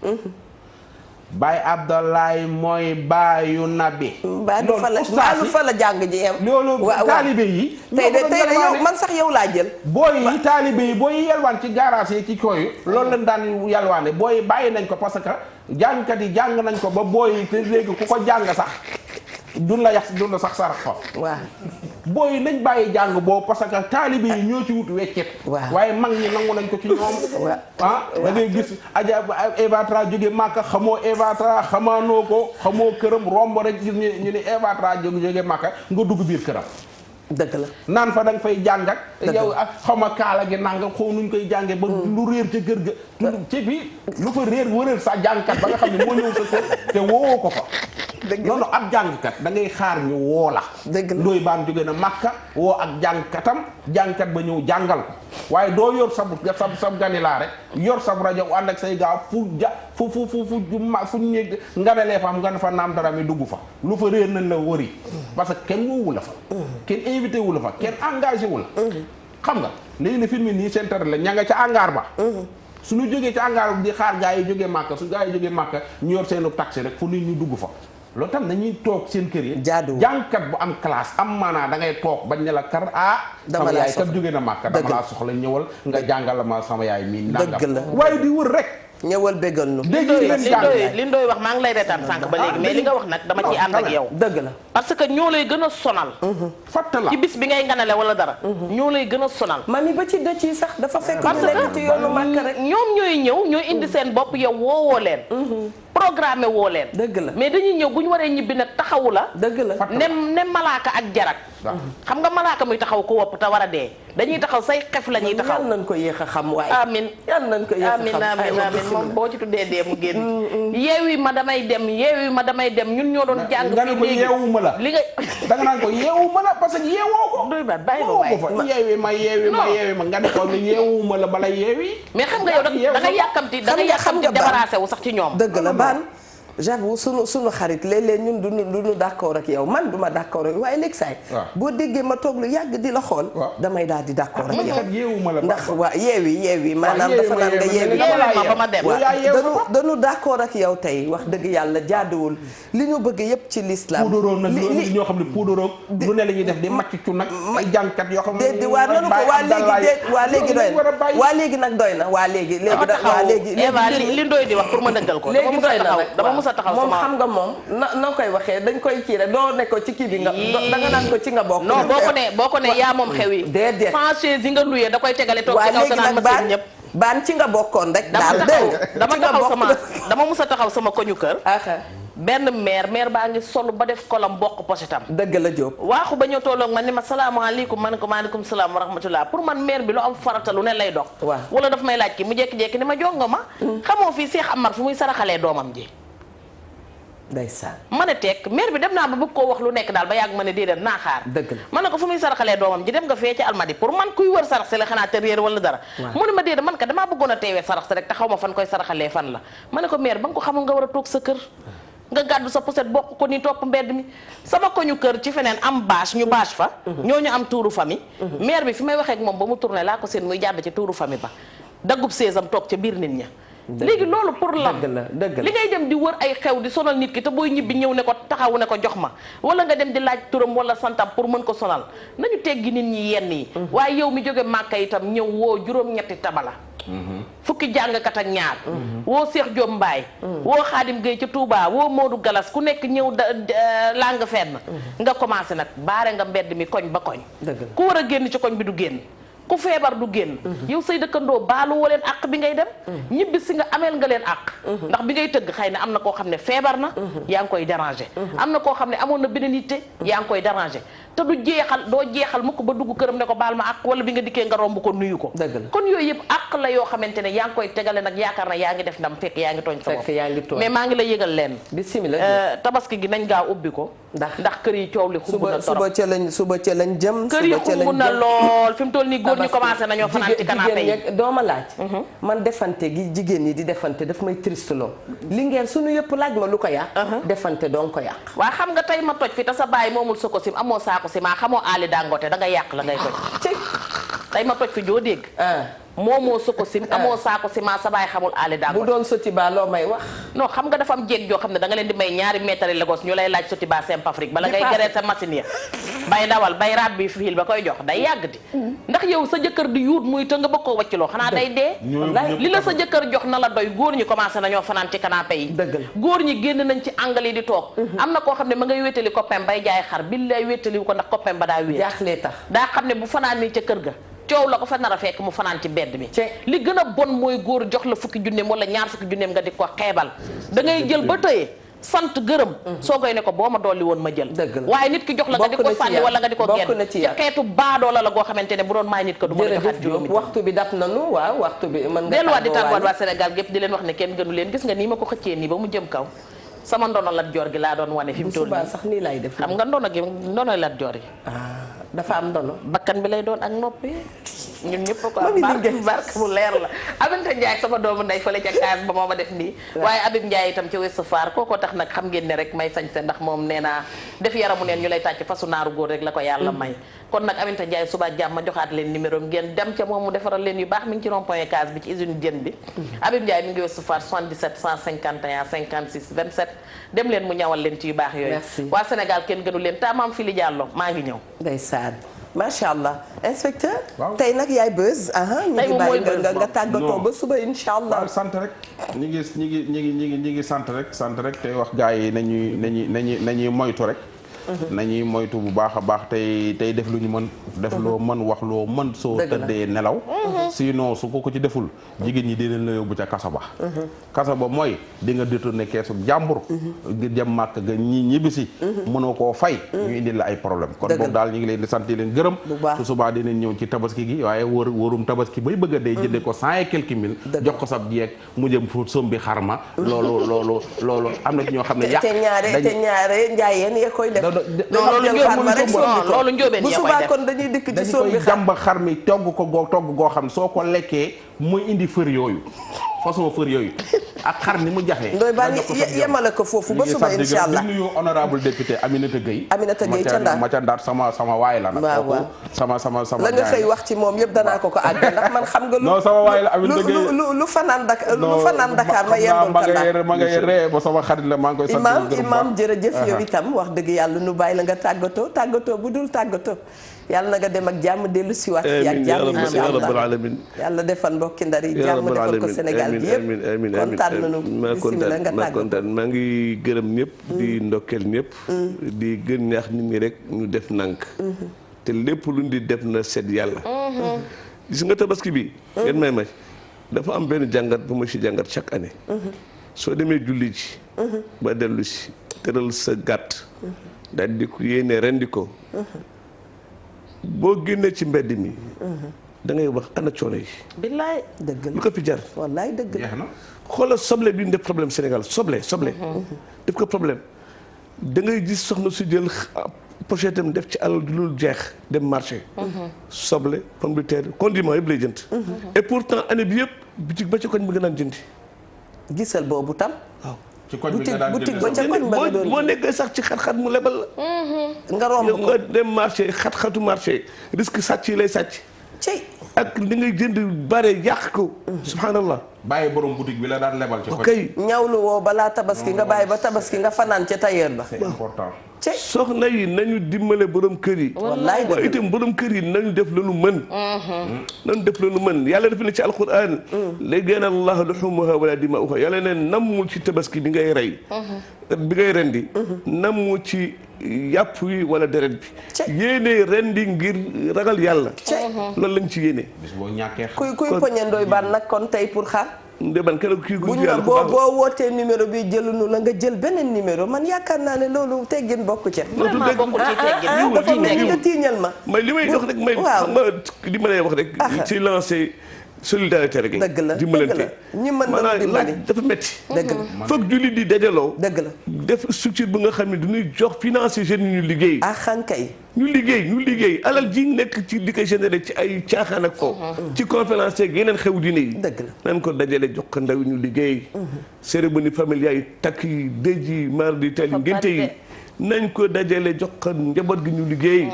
Baay Abdoulaye mooy baayu nabi. loolu fa la jàng ji yem. loolu taalibe yi. tey de yow man sax yow laa jël. booy yi taalibe yi booy yi yelwaan ci garage yi ci kooyu loolu lañ daan yelwaane booy yi bàyyi nañ ko parce que jàngkat yi jàng nañ ko ba booy yi te léegi ku ko jàng sax dun la sax sarax fa. waaw booy yi nañ bàyyi jàng boobu parce que taalibe yi ñoo ci wut weccet. waaye mag ñi nangu nañ ko ci ñoom. da ngay gis aja Eva Tra jóge Màkka xamoo Eva Tra xamaanoo ko xamoo këram romb rek gis ñu ne Eva Tra jóge Màkka nga dugg biir këram. dëgg la naan fa da nga fay jàng ak yow ak xaw ma kaala gi nanga xaw nuñ koy jàngee ba lu réer ca kër ga ci bi lu fa réer wëral sa jàngkat ba nga xam ne moo ñëw sa kër te woowoo ko fa noonu ab jàngkat da ngay xaar ñu woo la Ndoye Bane jóge na Makka woo ak jàngkat ba ñëw jàngal ko waaye doo yor sab ganilaa rek yor sab rajo ànd ak say gaaw fu ñu nganalee fa am nga fa naam dara mi dugg fa lu fa réer nañ la wëri parce que kenn woowu la fa kenn invité wu la fa kenn engagé wu la xam nga léegi ne film nii seen tere la ña nga ca angaar ba suñu jógee ca angaar bi di xaar gaa yi jógee Makka su gaa yi jógee Makka ñu yor seenu taxi rek fu nit ñu dugg fa loolu tam dañuy toog seen kër yi jaadu jàngkat bu am classe am maanaa da ngay toog bañ ne la kar sama yaay kat jóge na Makka dama laa soxla ñëwal nga jàngal ma sama yaay mii nangam waaye di wër rek ñëwal bégal nu li Ndoye wax maa ngi lay reetaan sànq ba léegi mais li nga wax nag dama ciy ànd ak yow dëgg la parce que ñoo lay gën a sonal fatta la ci bis bi ngay nganale wala dara ñoo lay gën a sonal mami ba ci dëcc yi sax dafa fekk ñu nekk ci yoonu Makka rek ñoom ñooy ñëw ñooy indi seen bopp yow woowoo leen programme woo leen dëgg la mais dañuy ñëw bu ñu waree ñibbi nag taxawu la dëgg la ne malaaka ak jarak xam nga malaaka muy taxaw ko wopp te war a dee dañuy taxaw say xef la ñuy taxaw yàlla nañ ko yéex a xam waaye amin yàlla nañ ko yéex a xam amin moom boo ci tuddee dee mu génn yeewi ma damay dem ñun ñoo doon jàng nga ne ko yeewuma la li nga da nga naan ko yeewuma la parce que yeewoo ko Ndoye Bane bàyyi ma waaye yeewi ma nga ne ko yeewuma la bala yeewi mais xam nga yow da nga yàkkamti débarrassé wu sax ci ñoom dëgg la Bane j'avoue sunu xarit léeg-léeg ñun duñu d'accord ak yow man duma d'accord ak waaye léegi saay boo déggee ma toog lu yàgg di la xool damay daal di d'accord ak yow ndax waa yeewi maanaam dafa naan nga yeewi ba ma dem dañu d'accord ak yow tey wax dëgg yàlla jaaduwul li ñu bëgg yépp ci l'islam puudaroog nag ñoo xam ne puudaroog lu ne la ñuy def di macc cu nag ay jàngkat yoo xam ne waa nanu ko waa léegi doy na waa léegi nag doy na waa léegi li Ndoye di wax pour ma dëggal ko léegi doy na nag taxaw moom xam nga moom na koy waxee dañ koy kii rek doo ne ko ci kii bi nga da nga naan ko ci nga bokk non boo ko ne yaa moom xew yi déedéet sans chaise yi nga luyee da koy tegale toog ci kaw te naan ma seen ñëpp Bane ci nga bokkoon rek daal dama musa taxaw sama koñu kër benn maire baa ngi solu ba def kolam bokk posetam dëgg la Diop waaxu ba ñëw tolloog man ni ma salaamaaleykum man ko maaleykum salaam wa rahmatullah pour man maire bi lu am farata lu ne lay dox wala daf may laaj ki mu jékki-jékki ni ma jongo ma xamoo fii Cheikh Amar fu muy saraxalee doomam ji ndeysaan ma ne tekk maire bi dem naa ba bëgg koo wax lu nekk daal ba yàgg ma ne déedéet naa xaar dëgg la ma ne ko fu muy saraxalee doomam ji dem nga fee ci almadi pour man kuy wër sarax si la xanaa te réer wala dara mu ne ma déedéet man ka damaa bëggoon a teewee sarax si rek te xaw ma fan koy saraxalee fan la ma ne ko maire ba nga ko xamul nga war a toog sa kër nga gàddu sa poset bokk ko ni topp mbedd mi sama koñu kër ci feneen am bâche ñu bâche fa ñooñu am tuuru famille maire bi fi may waxee ak moom ba mu tourné laa ko seen muy jàdd ci tuuru famille ba daggub seesam toog ca biir nit ña léegi loolu pour lan li ngay dem di wër ay xew di sonal nit ki te booy ñibbi ñëw ne ko taxawu ne ko jox ma wala nga dem di laaj turam wala santam pour mën ko sonal nañu teggi nit ñi yenn yi waaye yow mi jóge Màkka itam ñëw woo juróom-ñetti tabala fukki jàngkat ak ñaar woo Cheikh Diop Mbaye woo Khadim Gueye ca Touba woo Modou Galas ku nekk ñëw lang fenn nga commencé nag baare nga mbedd mi koñ ba koñ ku war a génn ci koñ bi du génn ku feebar du génn yow say dëkkandoo baalu woo leen àq bi ngay dem ñibbi si nga ameel nga leen àq ndax bi ngay tëgg xëy na am na koo xam ne feebar na yaa ngi koy déranger am na koo xam ne amoon na beneen yitte yaa ngi koy déranger te doo jeexal mukk ba dugg këram ne ko baal ma àq wala bi nga dikkee nga romb ko nuyu ko kon yooyu yëpp àq la yoo xamante ne yaa ngi koy tegale nag yaakaar na yaa ngi def ndam fekk yaa ngi tooñ sa bopp mais maa ngi lay yëgal leen bismillah tabaski gi nañ gaaw ubbi ko ndax kër yi coow li xumb na torop suba ca lañ jëm kër yi xumb na lool fi mu toll nii góor ñu commencé nañoo fanaan ci canapé yi dooma laaj man defante gi jigéen ñi di defante daf may triste loo li ngeen suñu yëpp laaj ma lu ko yàq defante doon ko yàq waa xam nga tey ma toj fi te sa baay moomul Sococim amoo saako si maa xamoo aali Dangote da nga yàq la ngay toj tey ma toj fi joo dégg moomoo soko sim amoo saako ciment sa baay xamul aali daa bu doon Sotiba loo may wax non xam nga dafa am jéeg joo xam ne da nga leen di may ñaari mètre Lagos ñu lay laaj Sotiba Simpafrique bala ngay gëree sa machine ya bay dawal bay raab bi fiil ba koy jox day yàgg di ndax yow sa jëkkër di yuut muy te nga bëgg koo wàcciloo xanaa day dee li la sa jëkkër jox na la doy góor ñi commencé nañoo fanaan ci canapé yi góor ñi génn nañ ci angle yi di toog am na koo xam ne ma ngay wéttali copain bay jaay xar billaay wéttali ko ndax copain ba daa wéet jaaxlee tax daa xam ne bu fanaan nii ca kër ga coow la ko fa nar a fekk mu fanaan ci bedd mi li gën a bon mooy góor jox la fukki junneem wala ñaar fukki junneem nga di ko xeebal da ngay jël ba tëye sant gërëm soo koy ne ko boo ma dolli woon ma jël waaye nit ki jox la nga di ko sànni wala nga di ko genn ci xeetu baadoo la goo xamante ne bu doon maay nit ko du ma joxaat juróomi waxtu bi dab nanu waaw waxtu bi mën nga delluwaat di tàgguwaat waa Sénégal gépp di leen wax ne kenn gënu leen gis nga nii ma ko xëccee nii ba mu jëm kaw sama ndono Lat Joor gi laa doon wane fi mu toll nii sax nii lay def xam nga ndono Lat Joor yi dafa am ndono bakkan bi lay doon ak noppi ñun ñëpp ko am barke bu leer la Aminata Ndiaye sama doomu ndey fële ca kaas ba moo ma def nii waaye Abib Ndiaye itam ci Ouest Foire kooko tax nag xam ngeen ne rek may sañse ndax moom nee naa def yaramu neen ñu lay tàcc fasu naaru góor rek la ko yàlla may kon nag Aminata Ndiaye suba jàmm ma joxaat leen numéro ngeen dem ca moom mu defaral leen yu baax mi ngi ci rond-point case bi ci usine jën bi Abib Ndiaye mi ngi Ouest Foire 77 151 56 27 dem leen mu ñawal leen ci yu baax yooyu waa Sénégal kenn gënu leen taamaam Fili Diallo maa ngi ñëw ndeysaan macha allah inspecteur tey nag yaay buzz ñu ngi bàyyi nga tàggatoo ba suba incha allah waaw sant rek ñi ngi sant rek tey wax gars yi nañuy moytu rek nañuy moytu bu baax a baax tey def lu ñu mën def loo mën wax loo mën soo tëddee nelaw sinon su ko ci deful jigéen ñi dinañ la yóbbu ca kaso ba mooy di nga détourné keesu jàmbur ngir dem màkk ga ñi ñibbisi mënoo koo fay ñu indil la ay problème kon boobu daal ñu ngi leen di sant leen gërëm su subaa dinañ ñëw ci tabaski gi waaye wóorum tabaski bay bëgg a dee jënde ko 100 et quelques mille jox ko sab jeeg mu jëm fu sombi xarma loolu am na ci ñoo xam ne yàq te ñaare njaayeen yee koy def loolu njóobeen bu subaa kon dañuy dikk ci soom bi jàmba xar mi togg goo xam ne soo ko lekkee muy indi fër yooyu façon fër yooyu ak xar ni mu jaxee ndoy baan yemale ko foofu ba suba insha allah di nuyu honorable député Aminata Gueye ca Ndar ma ca Ndar sama waay la nag waaw sama la nga xëy wax ci moom yëpp danaa ko àgg ndax man xam nga non sama waay la Aminata Gueye lu fanaan Dakar ma yendul ko Ndar ma ngay ree ba sama xarit la maa ngi koy sant imam jërëjëf yow itam wax dëgg yàlla nu bàyyi la nga tàggatoo bu dul tàggatoo yàlla na nga dem ak jàmm dellu si waat fi ak jàmm insha allah yàlla defal mbokki Ndar yi jàmm defal ko Sénégal gi yëpp kontaan nañu bismillah nga tàggatoo kontaan maa ngi gërëm ñëpp di ndokkeel ñëpp di gën ñaax nit ñi rek ñu def nànk te lépp luñ di def na seet yàlla gis nga tabaski bi ngeen may dafa am benn jàngat bu ma si jàngat chaque année soo demee julli ji ba dellu si tëral sa gàtt daal di ko yéene rendi ko boo génnee ci mbedd mi da ngay wax ana coono yi billaay dëgg la lu ko fi jar wallaay dëgg la xoolal soble bi ñu def problème Sénégal soble def ko problème da ngay gis soxna su jël pochette am def ci alal du lu jeex dem marché soble pomme de terre condiment yëpp lay jënd et pourtant année bi yëpp bitig ba ci koñ bi nga naan jëndi gisal boobu tam waaw boutique ba ca koñ ba nga doon moo nekk sax ci xat-xat mu lebal la nga romb ko nga dem marché xat-xatu marché risque sàcc yi lay sàcc ak li ngay jënd bare yàq ko subhanallah bàyyi borom boutique bi la daan lebal ci ok ñawlu woo balaa tabaski nga bàyyi ba tabaski nga fanaan ca tailleur ba c'est important soxna yi nañu dimbale borom kër yi wallaay waaye itam borom kër yi nañu def lu nu mën nañu def lu nu mën yàlla def na ci alquran léegi gën allah luhumuha wala dima'uha yàlla ne nammul ci tabaski bi ngay rey bi ngay rendi nammu ci yàpp yi wala deret bi yéene rendi ngir ragal yàlla loolu lañ ci yéene kuy poñe ndoy baan nag kon tey pour xaar ndeban keroog kii buñ la boo wootee numéro bi jëlunu la nga jël beneen numéro man yaakaar naa ne loolu teggin bokku ca vraiment bokkul ci teggin dafa mel ni nga tiiñal ma may li may dox rek may li ma lay wax rek ci lancé solidarité rek la dëgg la dimbalante ñi mën na dimbali dafa métti dëgg la foog jullit di dajaloo dëgg la def structure bu nga xam ne du ñuy jox financer jeunes ñu liggéey xankay ñu liggéey alal ji nekk ci di ko généré ci ay caaxaan ak foofu ci conférence yeeg yeneen xew diine yi dëgg la nan ko dajale jox ko ndaw ñu liggéey cérémonie familiale yi takk yi dëj yi mardi tali ngénte yi nañ ko dajale jox ko njaboot gi ñu liggéey.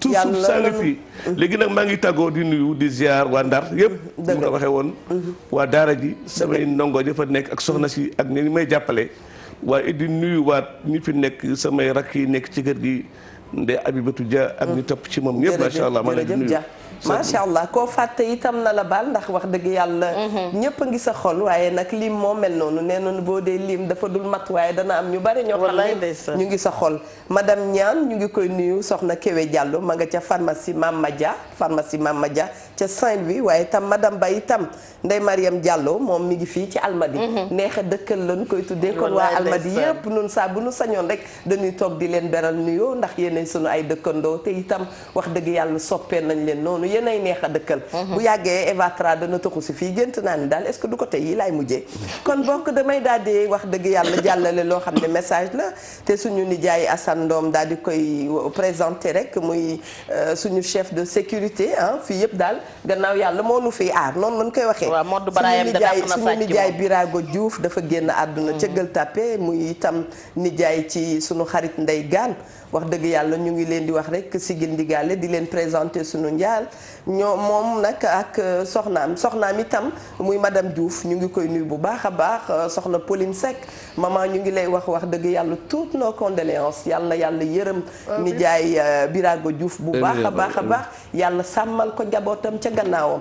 tout suuf saa nga fi. léegi nag maa ngi tàggoo di nuyu di ziar waa Ndar yëpp. mu nga waxee woon. waa Daara ji samay ndongo dafa nekk ak soxna si ak ñi may jàppale. waaye di nuyu waat ñi fi nekk samay rakk yi nekk ci kër gi Ndeye Abibatu Dia ak ñu topp ci moom ñëpp. macha allah maa ngi leen di nuyu. macha allah koo fàtte itam na la baal ndax wax dëgg yàlla ñëpp a ngi sa xol waaye nag lim moo mel noonu nee noonu boo dee lim dafa dul mat waaye dana am ñu bari ñoo xam ne ñu ngi sa xol madame Niane ñu ngi koy nuyu soxna Kewe Diallo ma nga ca pharmacie Mama Dia ca Saint-Louis waaye itam madame Ba itam Ndeye Mariam Diallo moom mi ngi fii ci Almadi neex a dëkkal lañu koy tuddee kon waa Almadi yëpp nun saa bu nu sañoon rek dañuy toog di leen beral nuyoo ndax yéenay sunu ay dëkkandoo te itam wax dëgg yàlla soppee nañ leen noonu yéenay neex a dëkkal bu yàggee Eva Tra dana toxu si fii gént naa ni daal est-ce que du ko tey yi laay mujjee kon bokk damay daal di wax dëgg yàlla jàllale loo xam ne message la te suñu nijaay Assane Ndom daal di koy présenté rek muy suñu chef de sécurité fii yëpp daal gannaaw yàlla moo nu fiy aar noonu lañ koy waxee suñu nijaay Birago Diouf dafa génn àdduna cëggal tàppe muy itam nijaay ci suñu xarit Ndey Gaan wax dëgg yàlla ñu ngi leen di wax rek sigil ndigaale di leen présenté suñu njaal ñoo moom nag ak soxnaam itam muy madame Diouf ñu ngi koy nuyu bu baax a baax soxna Pauline Seck maman ñu ngi lay wax dëgg yàlla toutes nos condoléances yàlla na yàlla yërëm nijaay Birago Diouf bu baax a baax yàlla sàmmal ko njabootam ca gannaawam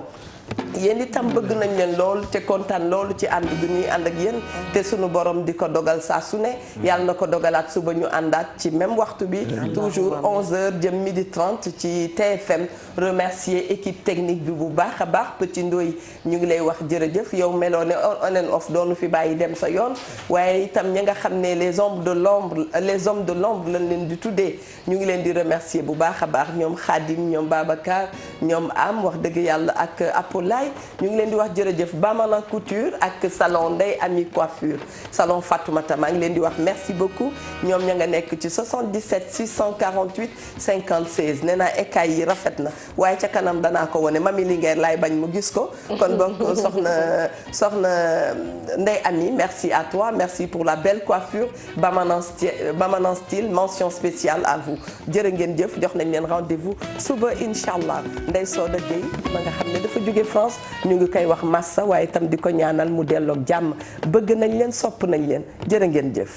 yéen itam bëgg nañ leen lool te kontaan loolu ci ànd bi ñuy ànd ak yéen te sunu borom di ko dogal saa su ne yàlla na ko dogalaat suba ñu àndaat ci même waxtu bi toujours 11h jëm 12h30 ci TFM remercier équipe technique bi bu baax a baax Petit Ndoy ñu ngi lay wax jërëjëf yow meloo ne on and off doonu fi bàyyi dem sa yoon waaye itam ñi nga xam ne les hommes de l'ombre lañ leen di tuddee ñu ngi leen di remercier bu baax a baax ñoom Khadim ñoom Babacar ñoom am wax dëgg yàlla ak Apolaay ñu ngi leen di wax jërëjëf Bamana Couture ak salon Ndeye Ami Coiffure salon Fatoumata maa ngi leen di wax merci beaucoup ñoom ña nga nekk ci 77 648 56 nee naa écaille yi rafet na waaye ca kanam danaa ko wone Mami Linguère laay bañ mu gis ko kon donc soxna Ndeye Ami merci à toi merci pour la belle coiffure Bamana style mention spéciale à vous jërë ngeen jëf jox nañ leen rendez-vous suba incha allah Ndeye Soda Gueye ma nga xam ne dafa jóge France ñu ngi koy wax massa waaye itam di ko ñaanal mu delloog jàmm bëgg nañ leen sopp nañ leen jërë ngeen jëf